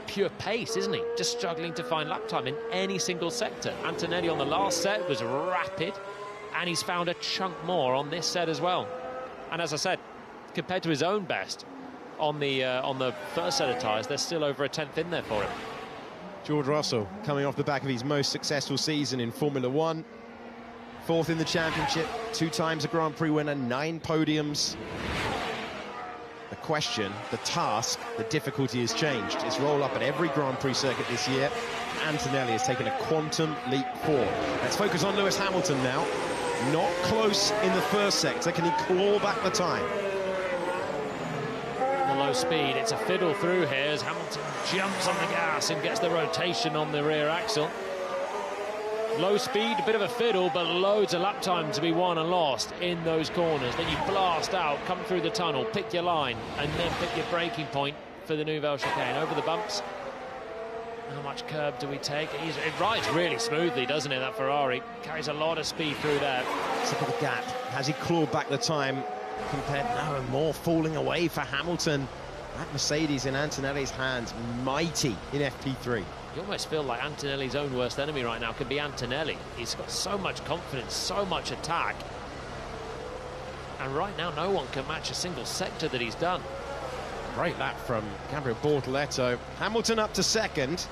pure pace, isn't he? Just struggling to find lap time in any single sector. Antonelli on the last set was rapid, and he's found a chunk more on this set as well. And as I said, compared to his own best on the first set of tyres, there's still over a 10th in there for him. George Russell coming off the back of his most successful season in Formula 1. 4th in the championship, 2 times a Grand Prix winner, 9 podiums. The question, the task, the difficulty has changed. It's roll up at every Grand Prix circuit this year. Antonelli has taken a quantum leap forward. Let's focus on Lewis Hamilton now. Not close in the first sector. Can he claw back the time? The low speed, it's a fiddle through here as Hamilton jumps on the gas and gets the rotation on the rear axle. Low speed, a bit of a fiddle, but loads of lap time to be won and lost in those corners. Then you blast out, come through the tunnel, pick your line, and then pick your braking point for the Nouvelle chicane. Over the bumps. How much curb do we take? It rides really smoothly, doesn't it, that Ferrari? Carries a lot of speed through there. Let's look at the gap. Has he clawed back the time? Compared now, and more falling away for Hamilton. That Mercedes in Antonelli's hands, mighty in FP3. You almost feel like Antonelli's own worst enemy right now could be Antonelli. He's got so much confidence, so much attack. And right now, no one can match a single sector that he's done. Great lap from Gabriel Bortoleto. Hamilton up to second,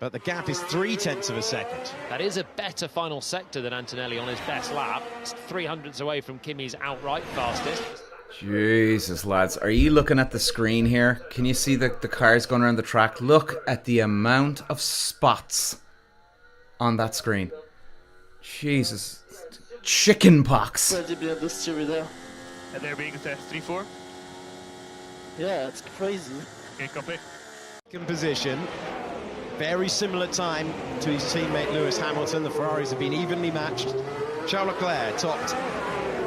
but the gap is 0.3 of a second. That is a better final sector than Antonelli on his best lap. It's 300ths away from Kimi's outright fastest. Jesus, lads. Are you looking at the screen here? Can you see the cars going around the track? Look at the amount of spots on that screen. Jesus. Chicken pox. Incredibly at the steer there. And they're being at 3-4. Yeah, it's crazy. Okay, copy. Second position. Very similar time to his teammate Lewis Hamilton. The Ferraris have been evenly matched. Charles Leclerc topped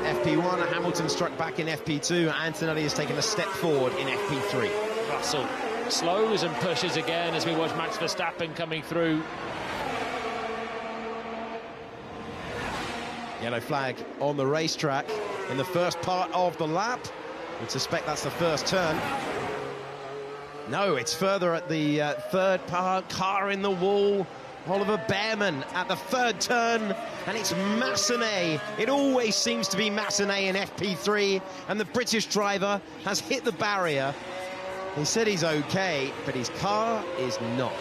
FP1, Hamilton struck back in FP2, Antonelli has taken a step forward in FP3. Russell slows and pushes again as we watch Max Verstappen coming through. Yellow flag on the racetrack in the first part of the lap. We'd suspect that's the first turn. No, it's further at the third part, car in the wall. Oliver Behrman at the third turn, and it's Massenet. It always seems to be Massenet in FP3, and the British driver has hit the barrier. He said he's okay, but his car is not.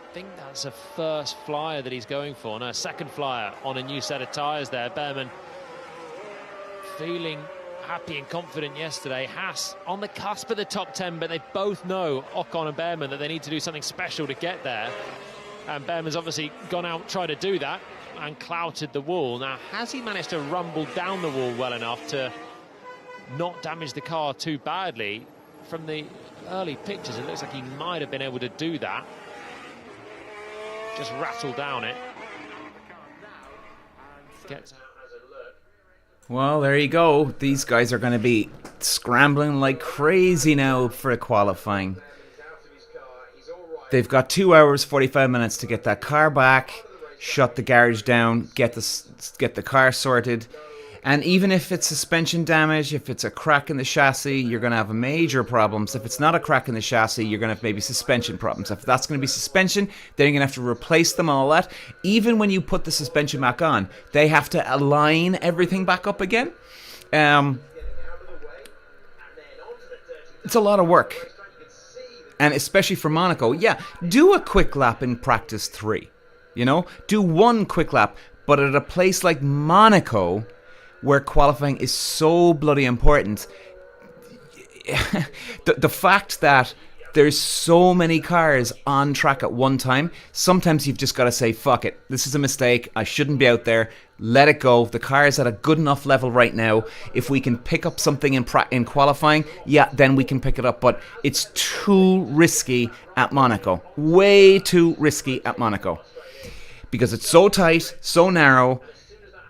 I think that's a first flyer that he's going for. No, a second flyer on a new set of tyres there. Behrman feeling happy and confident yesterday. Haas on the cusp of the top 10, but they both know, Ocon and Behrman, that they need to do something special to get there. And Behrman's obviously gone out, tried to do that, and clouted the wall. Now, has he managed to rumble down the wall well enough to not damage the car too badly? From the early pictures, it looks like he might have been able to do that. Just rattle down it. Gets Well, there you go. These guys are going to be scrambling like crazy now for a qualifying. They've got 2 hours, 45 minutes to get that car back, shut the garage down, get the car sorted. And even if it's suspension damage, if it's a crack in the chassis, you're going to have major problems. If it's not a crack in the chassis, you're going to have maybe suspension problems. If that's going to be suspension, then you're going to have to replace them all that. Even when you put the suspension back on, they have to align everything back up again. It's a lot of work. And especially for Monaco, yeah, do a quick lap in practice 3. You know, do one quick lap. But at a place like Monaco, where qualifying is so bloody important, the fact that there's so many cars on track at one time, sometimes you've just got to say, fuck it, this is a mistake, I shouldn't be out there, let it go. The car is at a good enough level right now. If we can pick up something in qualifying, yeah, then we can pick it up. But it's too risky at Monaco. Way too risky at Monaco. Because it's so tight, so narrow.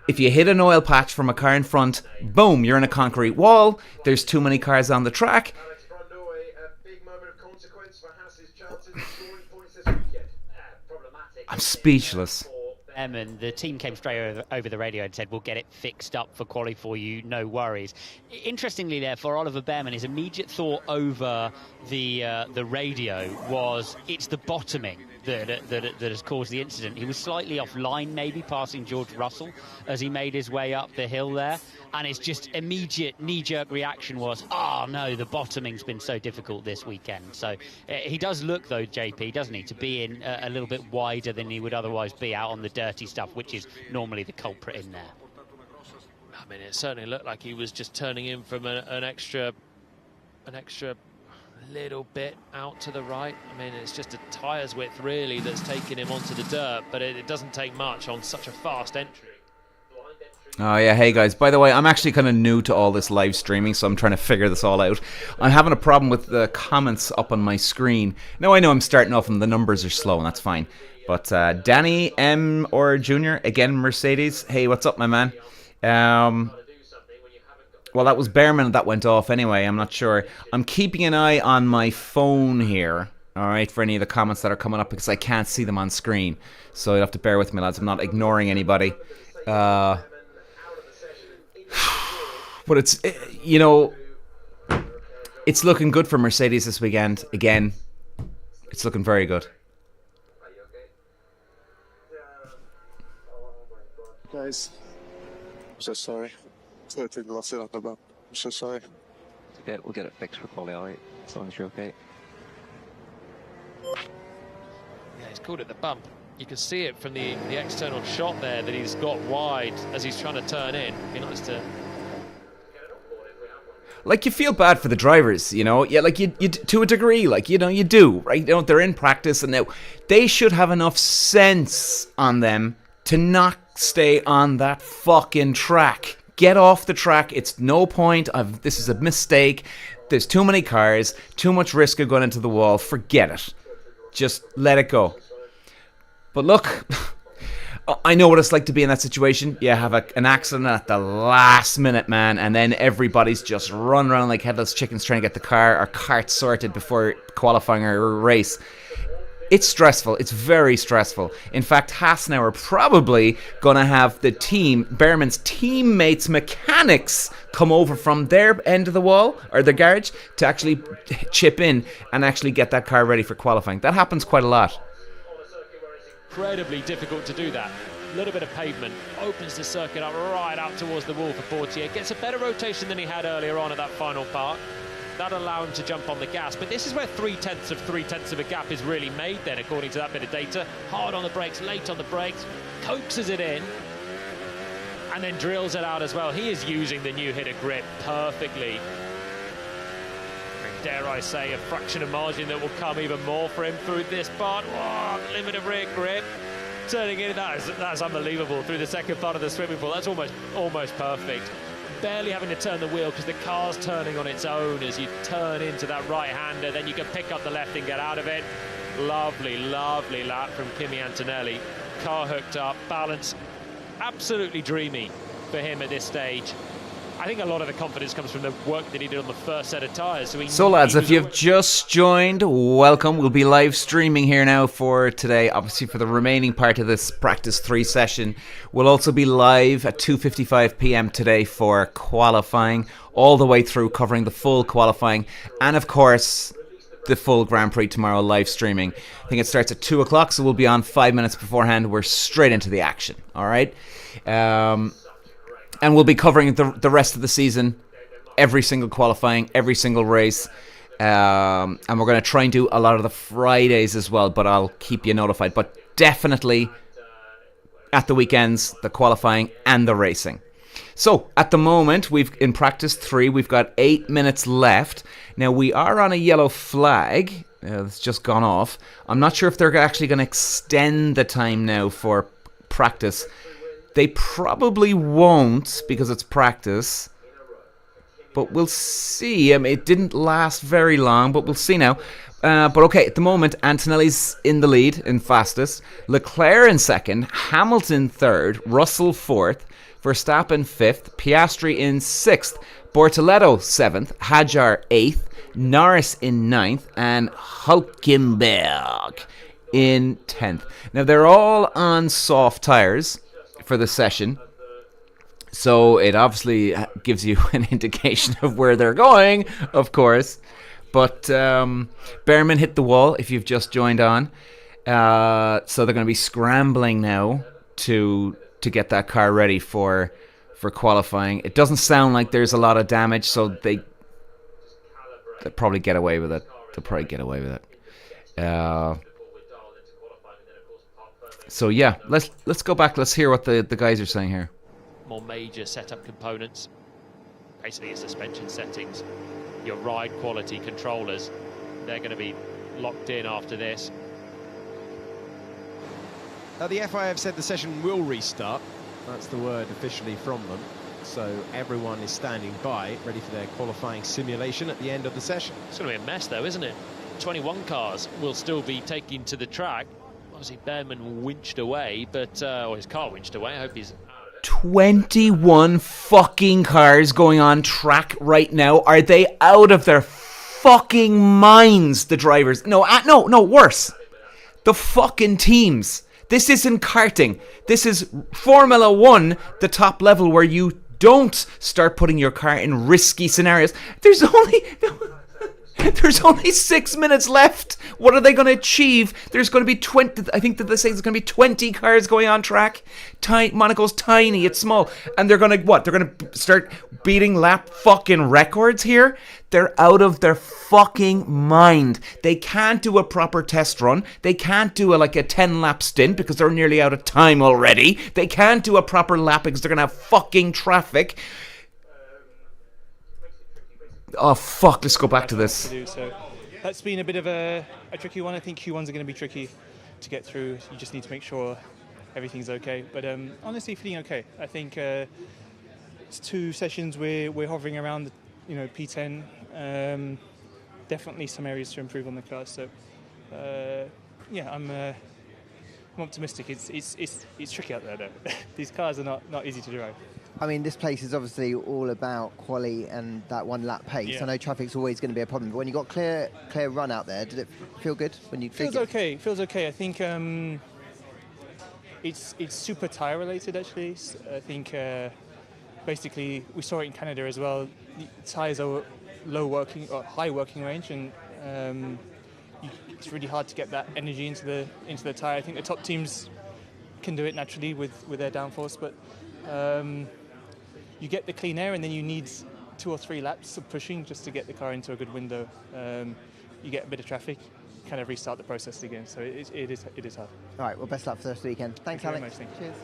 If you hit an oil patch from a car in front, boom, you're in a concrete wall. There's too many cars on the track. I'm speechless. And the team came straight over the radio and said, we'll get it fixed up for quali for you, no worries. Interestingly there, for Oliver Behrman, his immediate thought over the radio was, it's the bottoming that has caused the incident. He was slightly offline, maybe passing George Russell as he made his way up the hill there. And his just immediate knee-jerk reaction was, oh no, the bottoming's been so difficult this weekend. So he does look, though, JP, doesn't he, to be in a little bit wider than he would otherwise be out on the dirty stuff, which is normally the culprit in there. I mean, it certainly looked like he was just turning in from an extra little bit out to the right. I mean, it's just a tyres width, really, that's taken him onto the dirt, but it doesn't take much on such a fast entry. Oh yeah, hey guys, by the way, I'm actually kind of new to all this live streaming, so I'm trying to figure this all out. I'm having a problem with the comments up on my screen. Now I know I'm starting off and the numbers are slow, and that's fine. But Danny M. or Junior, again, Mercedes, hey, what's up, my man? Well, that was Behrman that went off anyway, I'm not sure. I'm keeping an eye on my phone here, alright, for any of the comments that are coming up, because I can't see them on screen. So you'll have to bear with me, lads, I'm not ignoring anybody. But it's, you know, it's looking good for Mercedes this weekend. Again, it's looking very good. Guys, I'm so sorry. I think lost it on the bump. I'm so sorry. We'll get it fixed for quality, alright, as long as you're okay. Yeah, he's called it the bump. You can see it from the external shot there that he's got wide as he's trying to turn in. Be nice to... Like, you feel bad for the drivers, you know? Yeah, like, you to a degree, like, you know, you do, right? You know, they're in practice, and now they should have enough sense on them to not stay on that fucking track. Get off the track. It's no point. This is a mistake. There's too many cars, too much risk of going into the wall. Forget it. Just let it go. But look, I know what it's like to be in that situation. You have an accident at the last minute, man, and then everybody's just run around like headless chickens trying to get the car or cart sorted before qualifying or race. It's stressful. It's very stressful. In fact, Haas now are probably going to have the team, Behrman's teammates' mechanics, come over from their end of the wall, or the garage, to actually chip in and actually get that car ready for qualifying. That happens quite a lot. Incredibly difficult to do that. A little bit of pavement, opens the circuit up right out towards the wall for Portier. Gets a better rotation than he had earlier on at that final part. That'll allow him to jump on the gas. But this is where 3/10 of a gap is really made then, according to that bit of data. Hard on the brakes, late on the brakes, coaxes it in, and then drills it out as well. He is using the new hitter grip perfectly. Dare I say, a fraction of margin that will come even more for him through this part. Whoa, the limit of rear grip. Turning in, that's unbelievable. Through the second part of the swimming pool, that's almost perfect. Barely having to turn the wheel because the car's turning on its own as you turn into that right-hander. Then you can pick up the left and get out of it. Lovely, lovely lap from Kimi Antonelli. Car hooked up, balance absolutely dreamy for him at this stage. I think a lot of the confidence comes from the work that he did on the first set of tyres. So lads, if you've just joined, welcome. We'll be live streaming here now for today, obviously for the remaining part of this practice 3 session. We'll also be live at 2:55 p.m. today for qualifying, all the way through, covering the full qualifying, and of course the full Grand Prix tomorrow, live streaming. I think it starts at 2 o'clock, so we'll be on 5 minutes beforehand. We're straight into the action, all right? And we'll be covering the rest of the season, every single qualifying, every single race. And we're going to try and do a lot of the Fridays as well, but I'll keep you notified. But definitely at the weekends, the qualifying and the racing. So at the moment, in practice 3, we've got 8 minutes left. Now we are on a yellow flag. It's just gone off. I'm not sure if they're actually going to extend the time now for practice. They probably won't because it's practice. But we'll see. I mean, it didn't last very long, but we'll see now. But okay, at the moment, Antonelli's in the lead in fastest. Leclerc in second. Hamilton third. Russell fourth. Verstappen fifth. Piastri in sixth. Bortoleto seventh. Hadjar eighth. Norris in ninth. And Hulkenberg in 10th. Now, they're all on soft tyres for the session, so it obviously gives you an indication of where they're going, of course. But Behrman hit the wall if you've just joined on, so they're going to be scrambling now to get that car ready for qualifying. It doesn't sound like there's a lot of damage, so they'll probably get away with it. So yeah, let's go back. Let's hear what the guys are saying here. More major setup components, basically your suspension settings, your ride quality controllers, they're going to be locked in after this. The FIA have said the session will restart. That's the word officially from them. So everyone is standing by, ready for their qualifying simulation at the end of the session. It's going to be a mess though, isn't it? 21 cars will still be taking to the track. Obviously, Behrman winched away, or his car winched away. I hope he's... 21 fucking cars going on track right now. Are they out of their fucking minds, the drivers? No, worse. The fucking teams. This isn't karting. This is Formula 1, the top level where you don't start putting your car in risky scenarios. There's only 6 minutes left. What are they going to achieve? There's going to be 20. I think that they say there's going to be 20 cars going on track. Monaco's tiny. It's small. And they're going to what? They're going to start beating lap fucking records here? They're out of their fucking mind. They can't do a proper test run. They can't do a 10-lap stint because they're nearly out of time already. They can't do a proper lap because they're going to have fucking traffic. Oh, fuck, let's go back to this. So that's been a bit of a tricky one. I think Q1s are going to be tricky to get through. You just need to make sure everything's okay. But honestly, feeling okay. I think it's 2 sessions we're hovering around, P10. Definitely some areas to improve on the car. So, yeah, I'm optimistic. It's tricky out there, though. These cars are not easy to drive. I mean, this place is obviously all about quali and that 1 lap pace. Yeah. I know traffic's always going to be a problem, but when you got clear run out there, did it feel good when you? Feels okay. I think it's super tyre related actually. I think basically we saw it in Canada as well. The tyres are high working range, and it's really hard to get that energy into the tyre. I think the top teams can do it naturally with their downforce, but you get the clean air and then you need 2 or 3 laps of pushing just to get the car into a good window. You get a bit of traffic, kind of restart the process again. So it is hard. All right, well, best luck for the rest of the weekend. Thanks, Thank you Alex. very much. Cheers.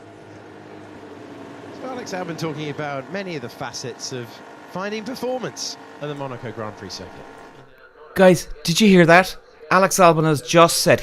So Alex Albon talking about many of the facets of finding performance at the Monaco Grand Prix circuit. Guys, did you hear that? Alex Albon has just said,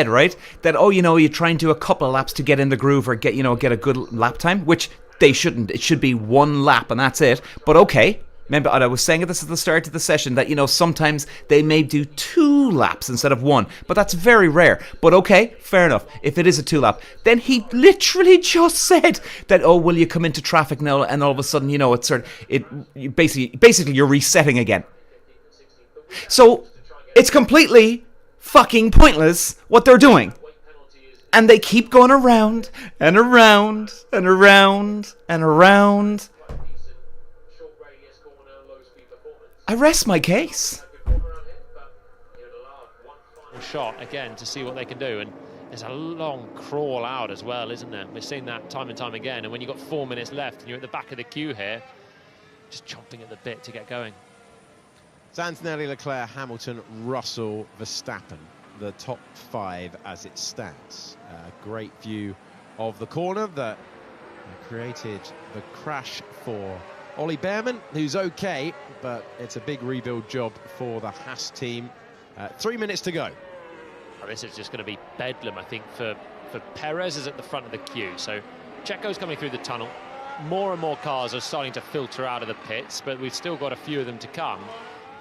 right, that, you try and do a couple of laps to get in the groove or get a good lap time, which they shouldn't. It should be 1 lap and that's it. But okay, Remember, I was saying this at the start of the session that, you know, sometimes they may do 2 laps instead of 1, but that's very rare. But okay, fair enough. If it is a 2 lap, then he literally just said that, oh, will you come into traffic now? And all of a sudden, you know, basically you're resetting again. So it's completely fucking pointless what they're doing. And they keep going around and around and around and around. I rest my case. Shot again to see what they can do, and there's a long crawl out as well, isn't there? We've seen that time and time again, and when you've got 4 minutes left and you're at the back of the queue here, just chomping at the bit to get going. It's Antonelli, Leclerc, Hamilton, Russell, Verstappen, the top 5 as it stands. Great view of the corner that created the crash for Ollie Behrman, who's okay, but it's a big rebuild job for the Haas team. 3 minutes to go. Well, this is just going to be bedlam, I think, for Perez is at the front of the queue. So Checo's coming through the tunnel. More and more cars are starting to filter out of the pits, but we've still got a few of them to come.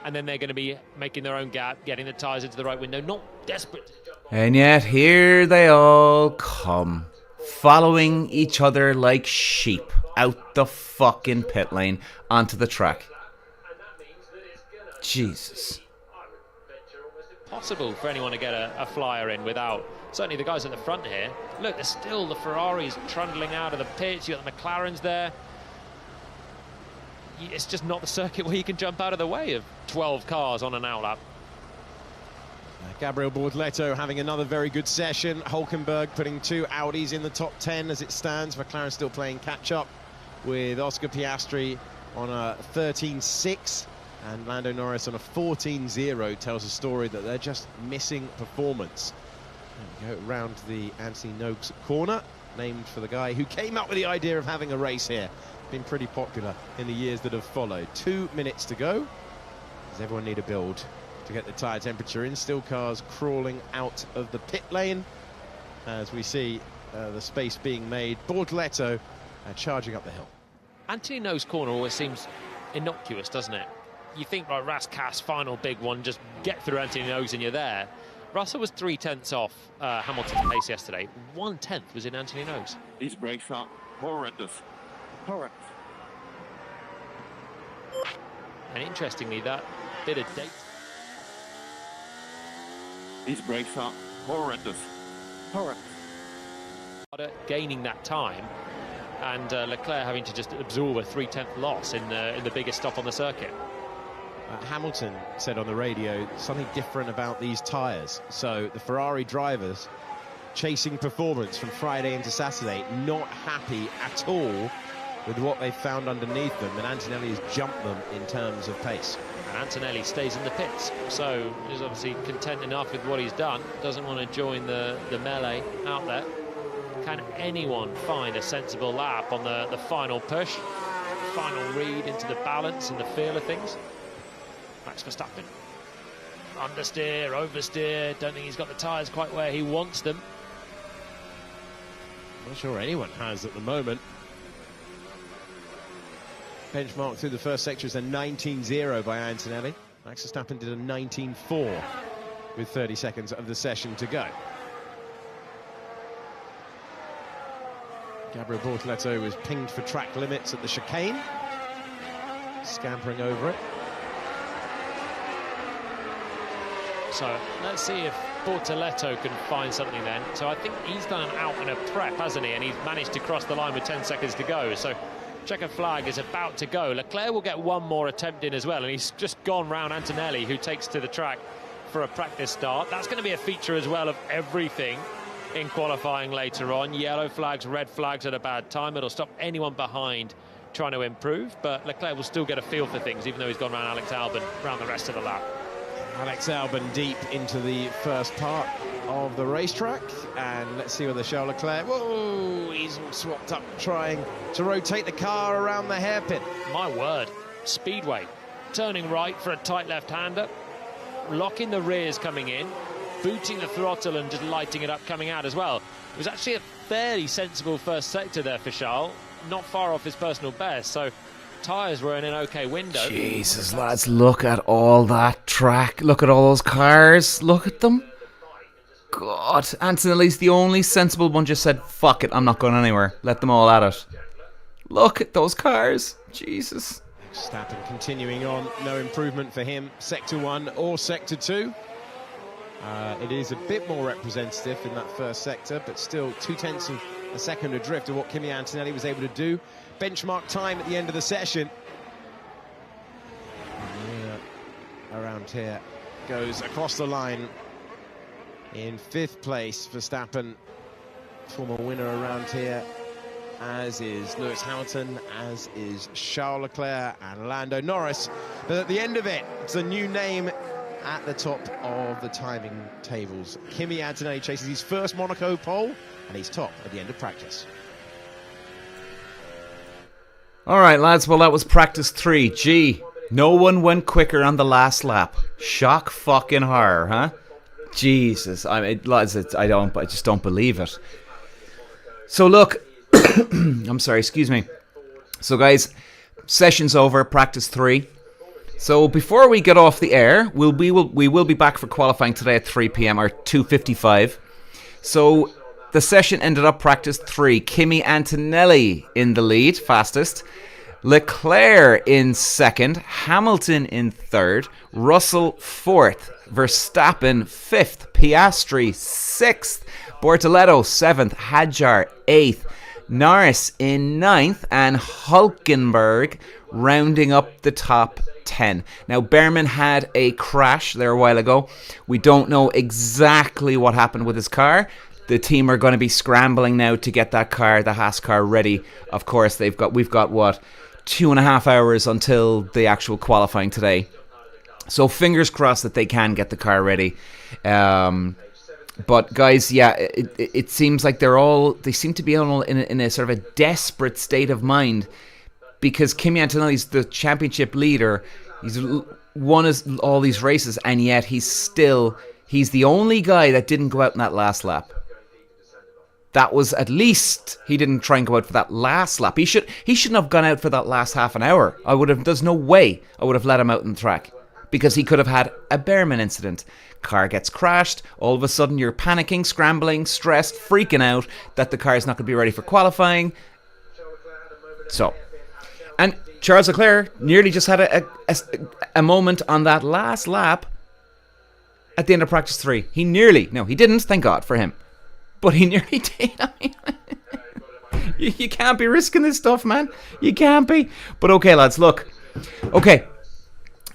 And then they're going to be making their own gap, getting the tyres into the right window, not desperate to jump on. And yet here they all come, following each other like sheep out the fucking pit lane onto the track. Jesus. Possible for anyone to get a flyer in without, certainly the guys at the front here. Look, there's still the Ferraris trundling out of the pits. You've got the McLarens there. It's just not the circuit where you can jump out of the way of 12 cars on an outlap. Gabriel Bortoleto having another very good session. Hulkenberg putting 2 Audis in the top 10 as it stands. McLaren still playing catch-up with Oscar Piastri on a 13.6. And Lando Norris on a 14.0 tells a story that they're just missing performance. And we go around the Anthony Noakes corner, named for the guy who came up with the idea of having a race here. Been pretty popular in the years that have followed. 2 minutes to go. Does everyone need a build to get the tyre temperature in? Still cars crawling out of the pit lane as we see the space being made. Bortoleto charging up the hill. Anthony Noakes' corner always seems innocuous, doesn't it? You think, like, Rascass, final big one, just get through Anthony Noakes and you're there. Russell was 3/10 off Hamilton's pace yesterday. 1/10 was in Anthony Noakes. These brakes are horrendous. Horrendous. And interestingly, that bit of date. These brakes are horrendous. Horrendous. Gaining that time, and Leclerc having to just absorb a 3/10 loss in the biggest stop on the circuit. Hamilton said on the radio something different about these tyres. So the Ferrari drivers chasing performance from Friday into Saturday, not happy at all with what they found underneath them, and Antonelli has jumped them in terms of pace. And Antonelli stays in the pits, so he's obviously content enough with what he's done, doesn't want to join the melee out there. Can anyone find a sensible lap on the final push, final read into the balance and the feel of things? Max Verstappen, understeer, oversteer, don't think he's got the tyres quite where he wants them. Not sure anyone has at the moment. Benchmark through the first sector is a 19.0 by Antonelli. Max Verstappen did a 19.4 with 30 seconds of the session to go. Gabriel Bortoleto was pinged for track limits at the chicane, scampering over it. So let's see if Bortoleto can find something then. So I think he's done an out and a prep, hasn't he? And he's managed to cross the line with 10 seconds to go. So checker flag is about to go. Leclerc will get one more attempt in as well, and he's just gone round Antonelli, who takes to the track for a practice start. That's going to be a feature as well of everything in qualifying later on. Yellow flags, red flags at a bad time. It'll stop anyone behind trying to improve, but Leclerc will still get a feel for things, even though he's gone round Alex Albon round the rest of the lap. Alex Albon deep into the first part of the racetrack, and let's see whether Charles Leclerc, whoa, he's all swapped up trying to rotate the car around the hairpin. My word, speedway, turning right for a tight left-hander, locking the rears coming in, booting the throttle and just lighting it up coming out as well. It was actually a fairly sensible first sector there for Charles, not far off his personal best, so tyres were in an okay window. Jesus, lads, look at all that track. Look at all those cars. Look at them. God, Antonelli's the only sensible one, just said, fuck it, I'm not going anywhere. Let them all at it. Look at those cars. Jesus. Verstappen continuing on, no improvement for him. Sector 1 or Sector 2. It is a bit more representative in that first sector, but still 0.2 of a second adrift of what Kimi Antonelli was able to do. Benchmark time at the end of the session. Around here, goes across the line in 5th place. Verstappen, former winner around here, as is Lewis Hamilton, as is Charles Leclerc and Lando Norris. But at the end of it, it's a new name at the top of the timing tables. Kimi Antonelli chases his first Monaco pole, and he's top at the end of practice. All right, lads, well, that was practice 3. Gee, no one went quicker on the last lap. Shock fucking horror, huh? Jesus, lads, I just don't believe it. So look, I'm sorry, excuse me. So guys, session's over, practice 3. So before we get off the air, we will be back for qualifying today at 3 p.m. or 2:55. So the session ended up practice 3. Kimi Antonelli in the lead, fastest. Leclerc in 2nd. Hamilton in 3rd. Russell 4th. Verstappen 5th. Piastri 6th. Bortoleto 7th. Hadjar 8th. Norris in 9th. And Hülkenberg rounding up the top 10. Now, Behrman had a crash there a while ago. We don't know exactly what happened with his car. The team are going to be scrambling now to get that car, the Haas car, ready. Of course, we've got what, 2.5 hours until the actual qualifying today. So fingers crossed that they can get the car ready. But guys, yeah, it seems like they seem to be all in a sort of a desperate state of mind, because Kimi Antonelli's the championship leader. He's won all these races, and yet he's the only guy that didn't go out in that last lap. That was, at least he didn't try and go out for that last lap. He shouldn't have gone out for that last half an hour. There's no way I would have let him out on the track, because he could have had a Behrman incident. Car gets crashed, all of a sudden you're panicking, scrambling, stressed, freaking out that the car is not going to be ready for qualifying. So, and Charles Leclerc nearly just had a moment on that last lap at the end of practice 3. He didn't, thank God for him. But he nearly did. I mean, you can't be risking this stuff, man. You can't be. But okay, lads, look. Okay.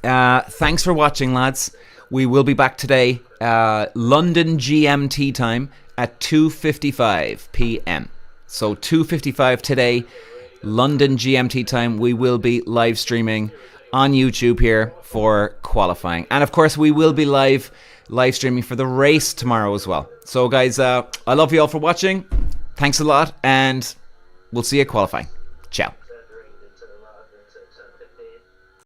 Thanks for watching, lads. We will be back today, London GMT time at 2:55 p.m. So 2:55 today, London GMT time. We will be live streaming on YouTube here for qualifying. And of course, we will be live streaming for the race tomorrow as well. So guys, I love you all for watching. Thanks a lot, and we'll see you at qualifying. Ciao.